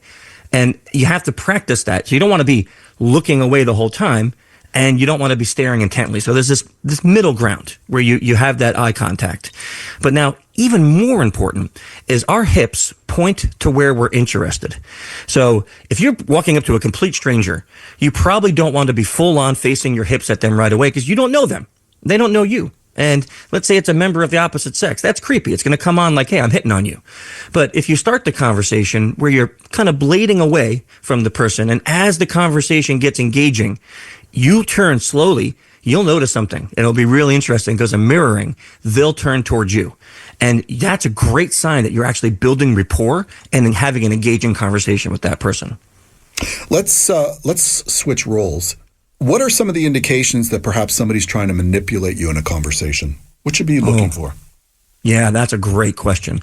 And you have to practice that. So you don't want to be looking away the whole time, and you don't want to be staring intently. So there's this middle ground where you have that eye contact. But now, even more important is our hips point to where we're interested. So if you're walking up to a complete stranger, you probably don't want to be full on facing your hips at them right away because you don't know them. They don't know you. And let's say it's a member of the opposite sex. That's creepy. It's going to come on like, hey, I'm hitting on you. But if you start the conversation where you're kind of blading away from the person, and as the conversation gets engaging, you turn slowly, you'll notice something. It'll be really interesting because in mirroring, they'll turn towards you. And that's a great sign that you're actually building rapport and having an engaging conversation with that person. Let's switch roles. What are some of the indications that perhaps somebody's trying to manipulate you in a conversation? What should you be looking for? Yeah, that's a great question.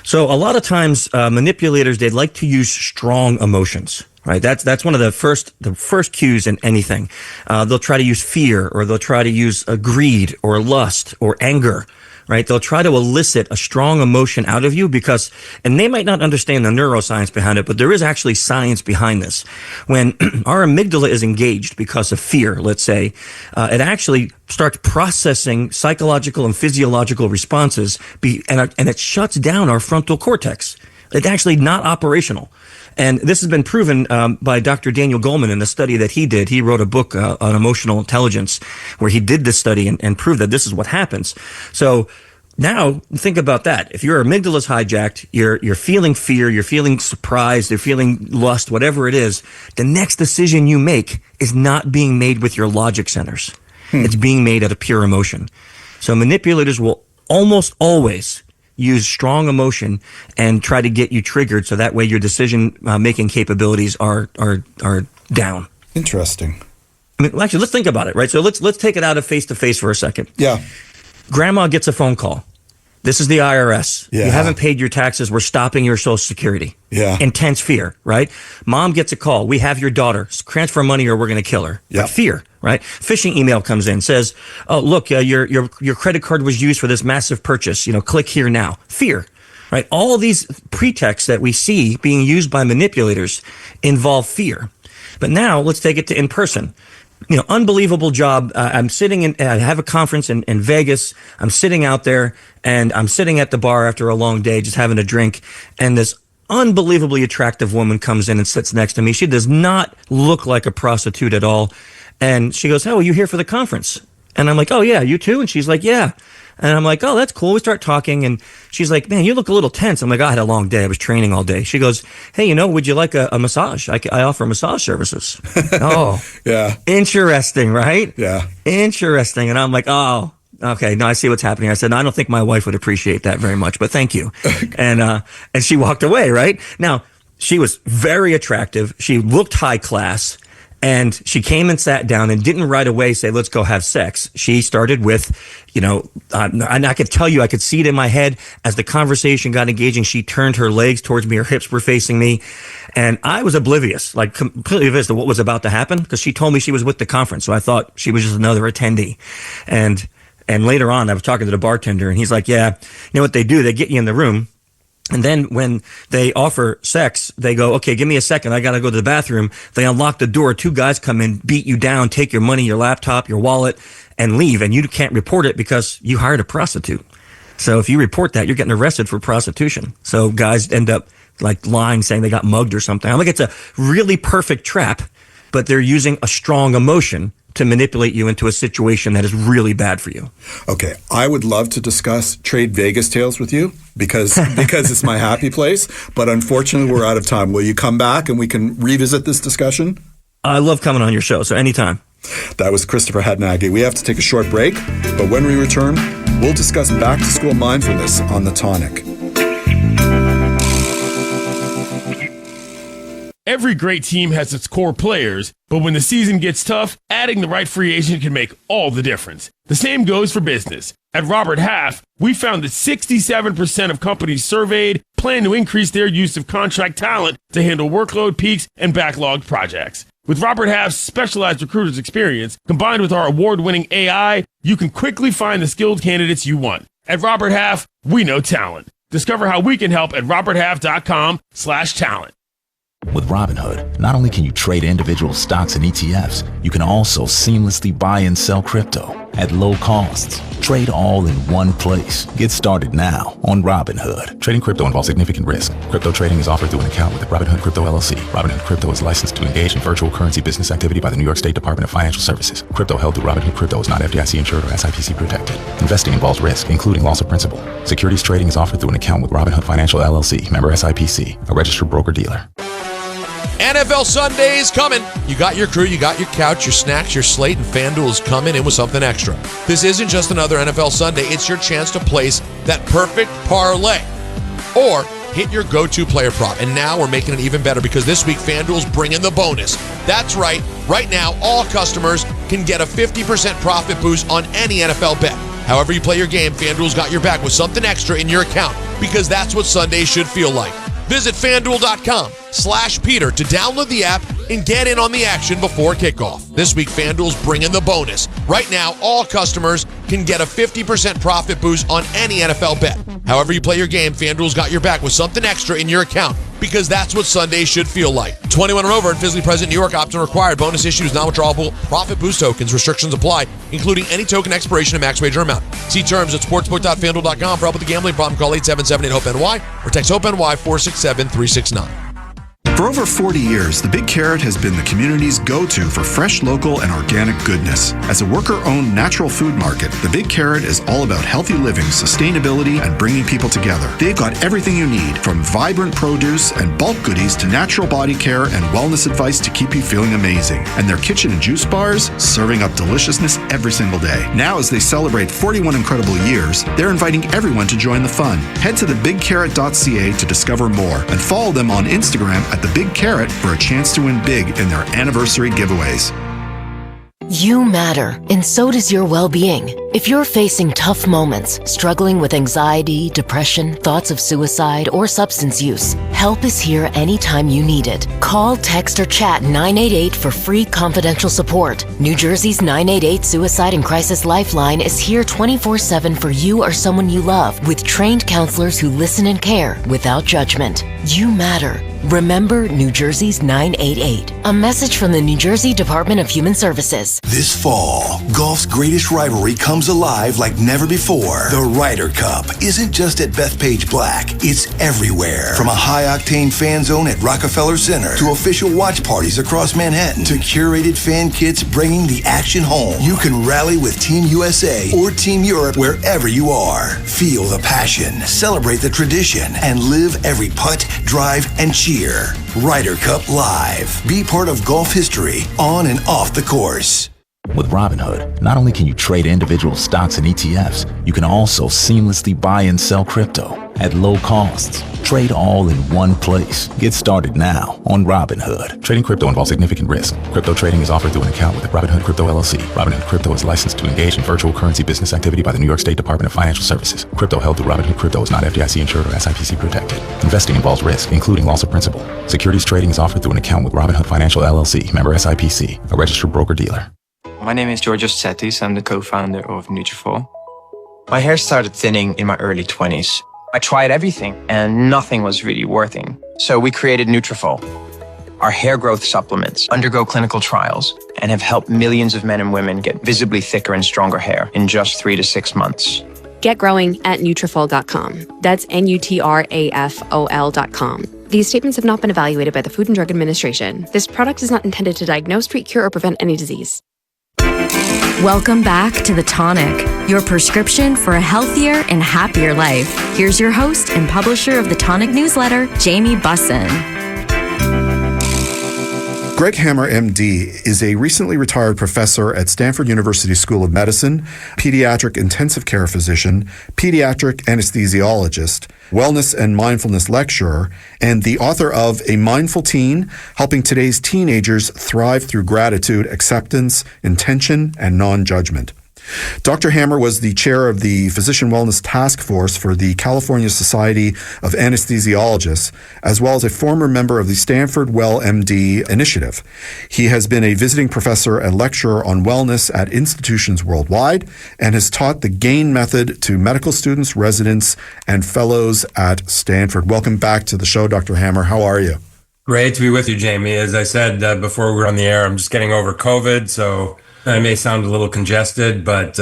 So a lot of times manipulators, they'd like to use strong emotions. Right, that's one of the first cues in anything. They'll try to use fear, or they'll try to use greed, or lust, or anger. Right, they'll try to elicit a strong emotion out of you because, and they might not understand the neuroscience behind it, but there is actually science behind this. When our amygdala is engaged because of fear, let's say, it actually starts processing psychological and physiological responses, and it shuts down our frontal cortex. It's actually not operational. And this has been proven by Dr. Daniel Goleman in a study that he did. He wrote a book on emotional intelligence where he did this study and proved that this is what happens. So now think about that. If your amygdala's hijacked, you're feeling fear, you're feeling surprise, you're feeling lust, whatever it is, the next decision you make is not being made with your logic centers. It's being made out of pure emotion. So manipulators will almost always use strong emotion and try to get you triggered so that way your decision making capabilities are down. Interesting. I mean, actually, let's think about it, right? So let's take it out of face to face for a second. Yeah. Grandma gets a phone call. This is the IRS. Yeah. You haven't paid your taxes. We're stopping your Social Security. Yeah. Intense fear, right? Mom gets a call. We have your daughter. Transfer money or we're going to kill her. Yeah. Fear, right? Phishing email comes in, says, oh, look, your credit card was used for this massive purchase. Click here now. Fear, right? All of these pretexts that we see being used by manipulators involve fear. But now let's take it to in person. Unbelievable job. I have a conference in Vegas. I'm sitting out there and I'm sitting at the bar after a long day, just having a drink. And this unbelievably attractive woman comes in and sits next to me. She does not look like a prostitute at all. And she goes, oh, are you here for the conference? And I'm like, oh yeah, you too? And she's like, yeah. And I'm like, oh, that's cool. We start talking and she's like, man, you look a little tense. I'm like, I had a long day. I was training all day. She goes, hey, would you like a massage? I offer massage services. Oh, yeah. Interesting, right? Yeah. Interesting. And I'm like, oh, okay. No, I see what's happening. I said, no, I don't think my wife would appreciate that very much, but thank you. And she walked away, right? Now, she was very attractive. She looked high class. And she came and sat down and didn't right away say, let's go have sex. She started with, and I could tell you, I could see it in my head as the conversation got engaging. She turned her legs towards me. Her hips were facing me. And I was oblivious, like completely oblivious to what was about to happen because she told me she was with the conference. So I thought she was just another attendee. And later on, I was talking to the bartender and he's like, yeah, you know what they do? They get you in the room. And then when they offer sex, they go, okay, give me a second. I got to go to the bathroom. They unlock the door. Two guys come in, beat you down, take your money, your laptop, your wallet, and leave. And you can't report it because you hired a prostitute. So if you report that, you're getting arrested for prostitution. So guys end up like lying, saying they got mugged or something. I'm like, it's a really perfect trap, but they're using a strong emotion to manipulate you into a situation that is really bad for you. Okay, I would love to discuss trade Vegas tales with you because it's my happy place, but unfortunately we're out of time. Will you come back and we can revisit this discussion? I love coming on your show, so anytime. That was Christopher Hadnagy. We have to take a short break, but when we return, We'll discuss back-to-school mindfulness on The Tonic. Every great team has its core players, but when the season gets tough, adding the right free agent can make all the difference. The same goes for business. At Robert Half, we found that 67% of companies surveyed plan to increase their use of contract talent to handle workload peaks and backlogged projects. With Robert Half's specialized recruiters experience, combined with our award-winning AI, you can quickly find the skilled candidates you want. At Robert Half, we know talent. Discover how we can help at roberthalf.com/talent. With Robinhood, not only can you trade individual stocks and ETFs, you can also seamlessly buy and sell crypto at low costs. Trade all in one place. Get started now on Robinhood. Trading crypto involves significant risk. Crypto trading is offered through an account with Robinhood Crypto LLC. Robinhood Crypto is licensed to engage in virtual currency business activity by the New York State Department of Financial Services. Crypto held through Robinhood Crypto is not FDIC insured or SIPC protected. Investing involves risk, including loss of principal. Securities trading is offered through an account with Robinhood Financial LLC, member SIPC, a registered broker-dealer. NFL Sunday's coming. You got your crew, you got your couch, your snacks, your slate, and FanDuel is coming in with something extra. This isn't just another NFL Sunday. It's your chance to place that perfect parlay or hit your go-to player prop. And now we're making it even better because this week FanDuel's bringing the bonus. That's right. Right now, all customers can get a 50% profit boost on any NFL bet. However you play your game, FanDuel's got your back with something extra in your account because that's what Sunday should feel like. Visit FanDuel.com/Peter to download the app and get in on the action before kickoff. This week, FanDuel's bringing the bonus. Right now, all customers can get a 50% profit boost on any NFL bet. However you play your game, FanDuel's got your back with something extra in your account because that's what Sunday should feel like. 21 and over and physically present, New York. Option required. Bonus issues, non-withdrawable profit boost tokens. Restrictions apply, including any token expiration and max wager amount. See terms at sportsbook.fanduel.com. For help with the gambling problem, call 877-8-HOPE-NY or text HOPE-NY 467-369. For over 40 years, the Big Carrot has been the community's go-to for fresh, local, and organic goodness. As a worker-owned natural food market, the Big Carrot is all about healthy living, sustainability, and bringing people together. They've got everything you need, from vibrant produce and bulk goodies to natural body care and wellness advice to keep you feeling amazing. And their kitchen and juice bars, serving up deliciousness every single day. Now, as they celebrate 41 incredible years, they're inviting everyone to join the fun. Head to thebigcarrot.ca to discover more and follow them on Instagram at The Big Carrot for a chance to win big in their anniversary giveaways. You matter, and so does your well-being. If you're facing tough moments, struggling with anxiety, depression, thoughts of suicide, or substance use, help is here anytime you need it. Call, text, or chat 988 for free confidential support. New Jersey's 988 Suicide and Crisis Lifeline is here 24/7 for you or someone you love, with trained counselors who listen and care without judgment. You matter. Remember New Jersey's 988. A message from the New Jersey Department of Human Services. This fall, golf's greatest rivalry comes alive like never before. The Ryder Cup isn't just at Bethpage Black, it's everywhere. From a high-octane fan zone at Rockefeller Center to official watch parties across Manhattan to curated fan kits bringing the action home. You can rally with Team USA or Team Europe wherever you are. Feel the passion, celebrate the tradition, and live every putt, drive, and cheer. Ryder Cup Live. Be part of golf history on and off the course. With Robinhood, not only can you trade individual stocks and ETFs, you can also seamlessly buy and sell crypto at low costs. Trade all in one place. Get started now on Robinhood. Trading crypto involves significant risk. Crypto trading is offered through an account with Robinhood Crypto LLC. Robinhood Crypto is licensed to engage in virtual currency business activity by the New York State Department of Financial Services. Crypto held through Robinhood Crypto is not FDIC insured or SIPC protected. Investing involves risk, including loss of principal. Securities trading is offered through an account with Robinhood Financial LLC, member SIPC, a registered broker-dealer. My name is Georgios Tsetis. I'm the co-founder of Nutrafol. My hair started thinning in my early 20s. I tried everything and nothing was really working. So we created Nutrafol. Our hair growth supplements undergo clinical trials and have helped millions of men and women get visibly thicker and stronger hair in just 3 to 6 months. Get growing at Nutrafol.com. That's Nutrafol.com. These statements have not been evaluated by the Food and Drug Administration. This product is not intended to diagnose, treat, cure, or prevent any disease. Welcome back to The Tonic, your prescription for a healthier and happier life. Here's your host and publisher of the Tonic newsletter, Jamie Bussin. Greg Hammer, MD, is a recently retired professor at Stanford University School of Medicine, pediatric intensive care physician, pediatric anesthesiologist, wellness and mindfulness lecturer, and the author of A Mindful Teen, Helping Today's Teenagers Thrive Through Gratitude, Acceptance, Intention, and Non-Judgment. Dr. Hammer was the chair of the Physician Wellness Task Force for the California Society of Anesthesiologists, as well as a former member of the Stanford Well MD Initiative. He has been a visiting professor and lecturer on wellness at institutions worldwide and has taught the GAIN method to medical students, residents, and fellows at Stanford. Welcome back to the show, Dr. Hammer. How are you? Great to be with you, Jamie. As I said before we were on the air, I'm just getting over COVID, so I may sound a little congested, but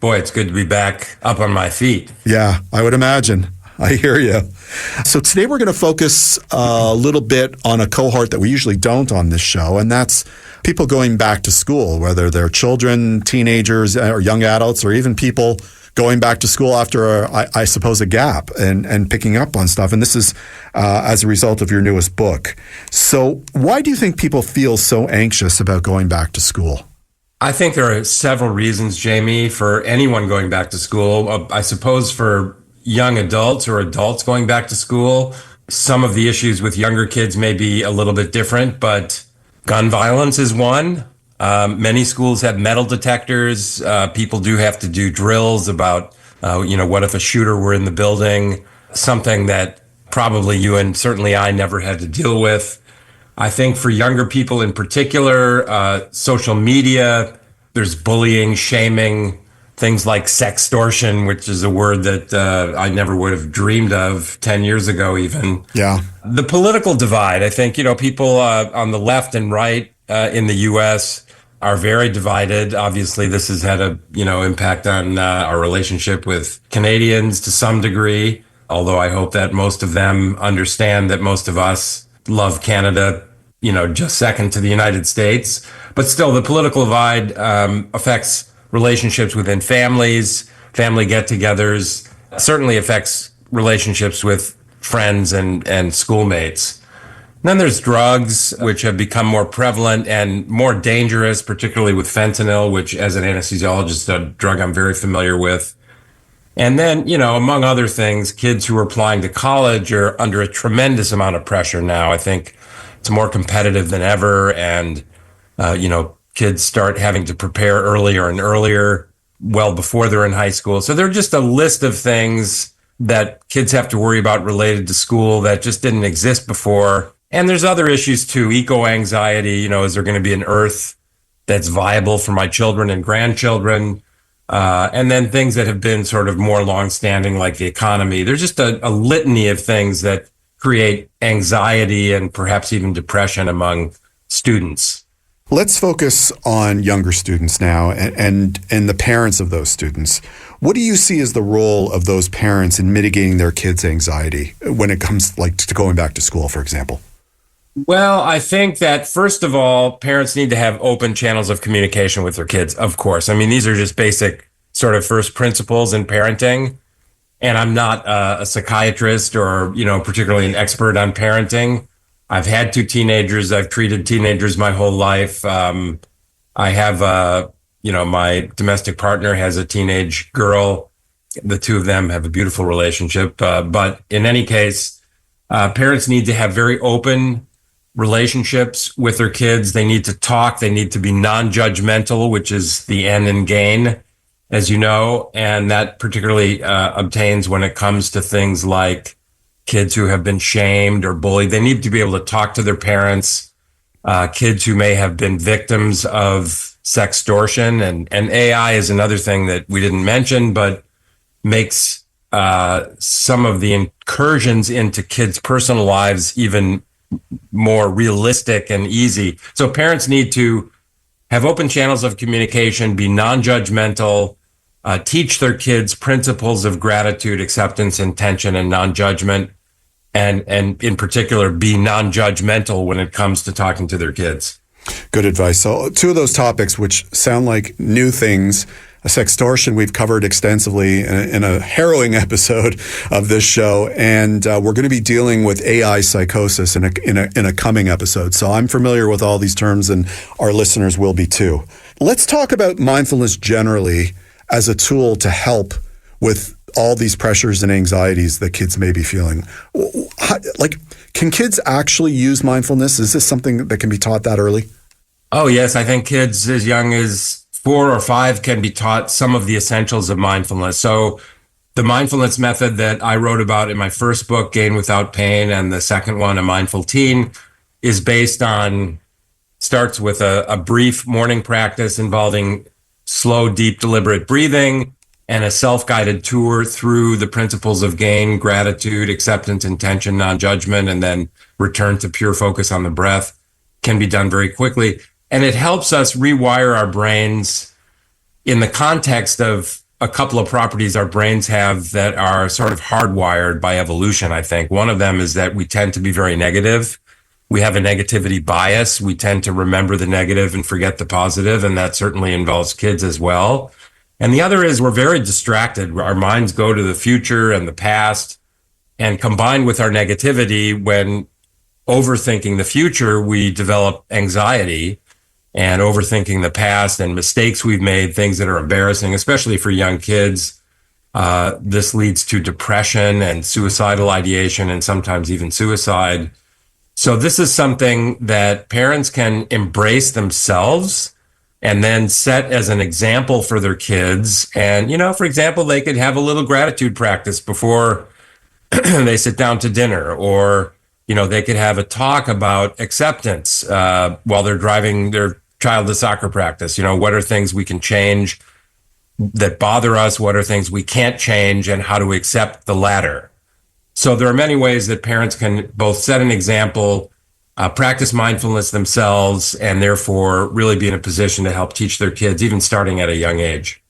boy, it's good to be back up on my feet. Yeah, I would imagine. I hear you. So today we're going to focus a little bit on a cohort that we usually don't on this show, and that's people going back to school, whether they're children, teenagers, or young adults, or even people going back to school after, I suppose, a gap and picking up on stuff. And this is as a result of your newest book. So why do you think people feel so anxious about going back to school? I think there are several reasons, Jamie, for anyone going back to school. I suppose for young adults or adults going back to school, some of the issues with younger kids may be a little bit different, but gun violence is one. Many schools have metal detectors. People do have to do drills about, what if a shooter were in the building, something that probably you and certainly I never had to deal with. I think for younger people in particular, social media, there's bullying, shaming, things like sextortion, which is a word that I never would have dreamed of 10 years ago even. Yeah. The political divide, I think, people on the left and right in the U.S. are very divided. Obviously, this has had a, impact on our relationship with Canadians to some degree, although I hope that most of them understand that most of us love Canada, just second to the United States. But still, the political divide affects relationships within families, family get-togethers, certainly affects relationships with friends and schoolmates. And then there's drugs, which have become more prevalent and more dangerous, particularly with fentanyl, which as an anesthesiologist, a drug I'm very familiar with. And then, among other things, kids who are applying to college are under a tremendous amount of pressure now. I think it's more competitive than ever. And, kids start having to prepare earlier and earlier, well before they're in high school. So there are just a list of things that kids have to worry about related to school that just didn't exist before. And there's other issues too, eco-anxiety, is there going to be an earth that's viable for my children and grandchildren? And then things that have been sort of more longstanding, like the economy. There's just a litany of things that create anxiety and perhaps even depression among students. Let's focus on younger students now and the parents of those students. What do you see as the role of those parents in mitigating their kids' anxiety when it comes to going back to school, for example? Well, I think that, first of all, parents need to have open channels of communication with their kids, of course. I mean, these are just basic sort of first principles in parenting. And I'm not a psychiatrist or, particularly an expert on parenting. I've had two teenagers. I've treated teenagers my whole life. I have, my domestic partner has a teenage girl. The two of them have a beautiful relationship. But in any case, parents need to have very open relationships with their kids. They need to talk. They need to be non-judgmental, which is the N in GAIN, as you know. And that particularly obtains when it comes to things like kids who have been shamed or bullied. They need to be able to talk to their parents, kids who may have been victims of sextortion. And AI is another thing that we didn't mention, but makes some of the incursions into kids' personal lives even more realistic and easy. So parents need to have open channels of communication, be non-judgmental, teach their kids principles of gratitude, acceptance, intention, and non-judgment, and in particular, be non-judgmental when it comes to talking to their kids. Good advice. So two of those topics, which sound like new things, Sextortion we've covered extensively in a harrowing episode of this show, and we're going to be dealing with AI psychosis in a coming episode. So I'm familiar with all these terms, and our listeners will be too. Let's talk about mindfulness generally as a tool to help with all these pressures and anxieties that kids may be feeling. Like, can kids actually use mindfulness? Is this something that can be taught that early? Oh, yes. I think kids as young as 4 or 5 can be taught some of the essentials of mindfulness. So the mindfulness method that I wrote about in my first book, Gain Without Pain, and the second one, A Mindful Teen, is starts with a brief morning practice involving slow, deep, deliberate breathing and a self-guided tour through the principles of gain, gratitude, acceptance, intention, non-judgment, and then return to pure focus on the breath. Can be done very quickly. And it helps us rewire our brains in the context of a couple of properties our brains have that are sort of hardwired by evolution, I think. One of them is that we tend to be very negative. We have a negativity bias. We tend to remember the negative and forget the positive, and that certainly involves kids as well. And the other is we're very distracted. Our minds go to the future and the past, and combined with our negativity, when overthinking the future, we develop anxiety. And overthinking the past and mistakes we've made, things that are embarrassing, especially for young kids. This leads to depression and suicidal ideation and sometimes even suicide. So this is something that parents can embrace themselves and then set as an example for their kids. And, for example, they could have a little gratitude practice before they sit down to dinner, or, they could have a talk about acceptance while they're driving their child to soccer practice. What are things we can change that bother us? What are things we can't change, and how do we accept the latter? So there are many ways that parents can both set an example, practice mindfulness themselves, and therefore really be in a position to help teach their kids, even starting at a young age.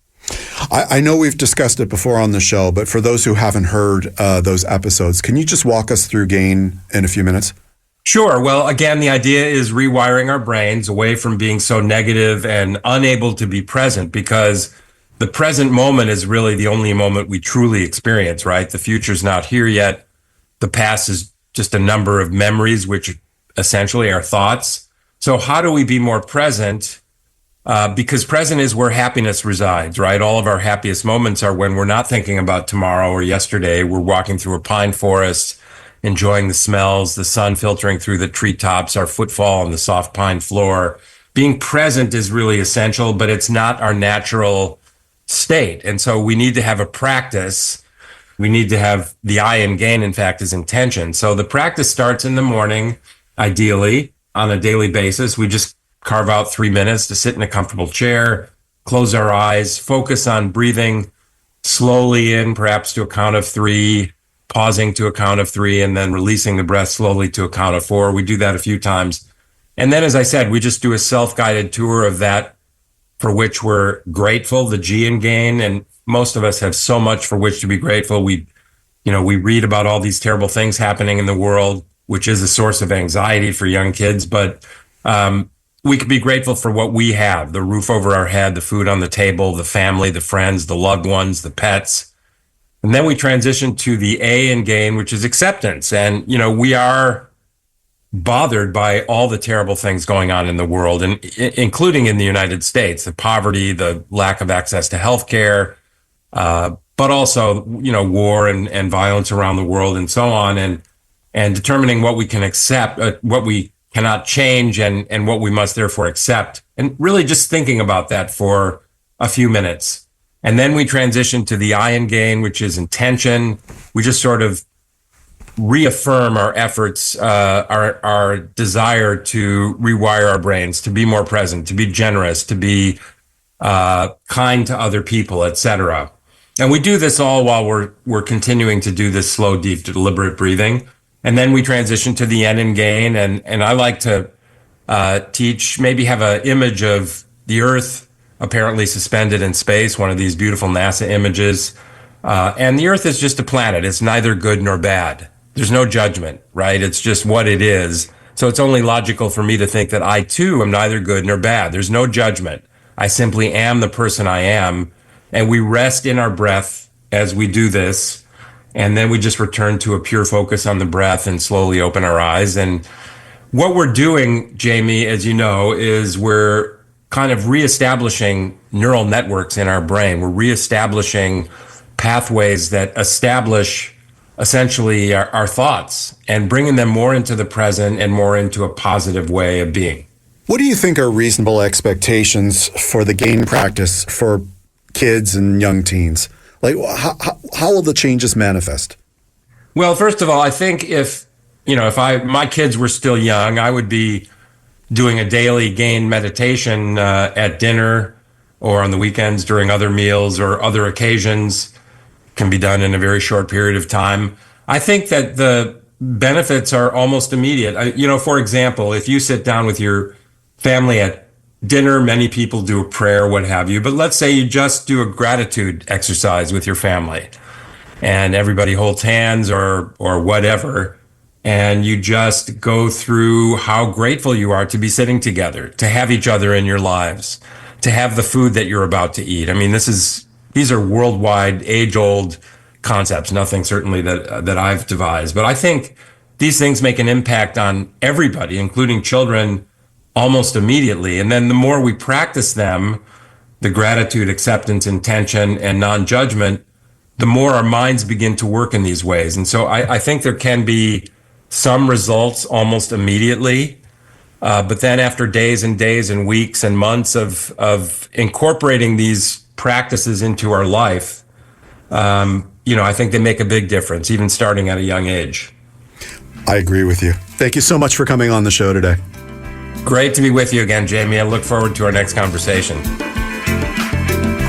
I know we've discussed it before on the show, but for those who haven't heard those episodes, can you just walk us through GAIN in a few minutes? Sure. Well, again, the idea is rewiring our brains away from being so negative and unable to be present, because the present moment is really the only moment we truly experience, right? The future's not here yet. The past is just a number of memories, which essentially are thoughts. So how do we be more present? Because present is where happiness resides, right? All of our happiest moments are when we're not thinking about tomorrow or yesterday. We're walking through a pine forest, enjoying the smells, the sun filtering through the treetops, our footfall on the soft pine floor. Being present is really essential, but it's not our natural state. And so we need to have a practice. We need to have the I in GAIN, in fact, is intention. So the practice starts in the morning, ideally, on a daily basis. We just carve out 3 minutes to sit in a comfortable chair, close our eyes, focus on breathing slowly in, perhaps to a count of 3, pausing to a count of 3, and then releasing the breath slowly to a count of 4. We do that a few times. And then, as I said, we just do a self-guided tour of that for which we're grateful, the G in GAIN. And most of us have so much for which to be grateful. We read about all these terrible things happening in the world, which is a source of anxiety for young kids. But we can be grateful for what we have: the roof over our head, the food on the table, the family, the friends, the loved ones, the pets. And then we transition to the A in GAIN, which is acceptance. And, we are bothered by all the terrible things going on in the world, and including in the United States, the poverty, the lack of access to healthcare, but also, war and violence around the world and so on. And determining what we can accept, what we cannot change, and what we must therefore accept. And really just thinking about that for a few minutes. And then we transition to the I in GAIN, which is intention. We just sort of reaffirm our efforts, our desire to rewire our brains, to be more present, to be generous, to be kind to other people, etc. And we do this all while we're continuing to do this slow, deep, deliberate breathing. And then we transition to the N in GAIN. And I like to teach, maybe have an image of the Earth apparently suspended in space, one of these beautiful NASA images. And the Earth is just a planet. It's neither good nor bad. There's no judgment, right? It's just what it is. So it's only logical for me to think that I too am neither good nor bad. There's no judgment. I simply am the person I am. and we rest in our breath as we do this. And then we just return to a pure focus on the breath and slowly open our eyes. And what we're doing, Jamie, as you know, is we're kind of reestablishing neural networks in our brain. We're reestablishing pathways that establish essentially our thoughts and bringing them more into the present and more into a positive way of being. What do you think are reasonable expectations for the game practice for kids and young teens? Like, how will the changes manifest? Well, first of all, I think if my kids were still young, I would be doing a daily gain meditation at dinner or on the weekends during other meals or other occasions. Can be done in a very short period of time. I think that the benefits are almost immediate. For example, if you sit down with your family at dinner, many people do a prayer, what have you, but let's say you just do a gratitude exercise with your family and everybody holds hands or whatever, and you just go through how grateful you are to be sitting together, to have each other in your lives, to have the food that you're about to eat. I mean, these are worldwide, age-old concepts, nothing certainly that I've devised. But I think these things make an impact on everybody, including children, almost immediately. And then the more we practice them, the gratitude, acceptance, intention, and non-judgment, the more our minds begin to work in these ways. And so I think there can be some results almost immediately. But then after days and days and weeks and months of incorporating these practices into our life, I think they make a big difference, even starting at a young age. I agree with you. Thank you so much for coming on the show today. Great to be with you again, Jamie. I look forward to our next conversation.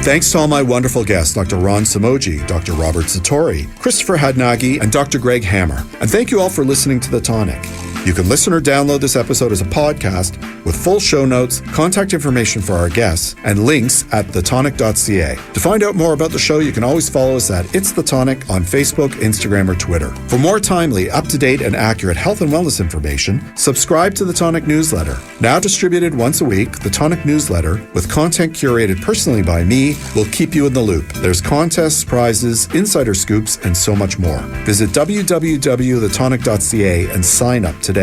Thanks to all my wonderful guests, Dr. Ron Samoji, Dr. Robert Satori, Christopher Hadnagi, and Dr. Greg Hammer. And thank you all for listening to The Tonic. You can listen or download this episode as a podcast with full show notes, contact information for our guests, and links at thetonic.ca. To find out more about the show, you can always follow us at It's The Tonic on Facebook, Instagram, or Twitter. For more timely, up-to-date, and accurate health and wellness information, subscribe to The Tonic newsletter. Now distributed once a week, The Tonic newsletter, with content curated personally by me, will keep you in the loop. There's contests, prizes, insider scoops, and so much more. Visit www.thetonic.ca and sign up today.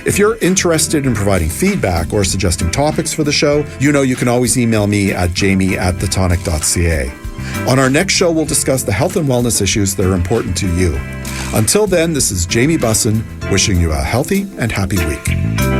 If you're interested in providing feedback or suggesting topics for the show, you can always email me at jamie@thetonic.ca. On our next show, we'll discuss the health and wellness issues that are important to you. Until then, this is Jamie Bussin wishing you a healthy and happy week.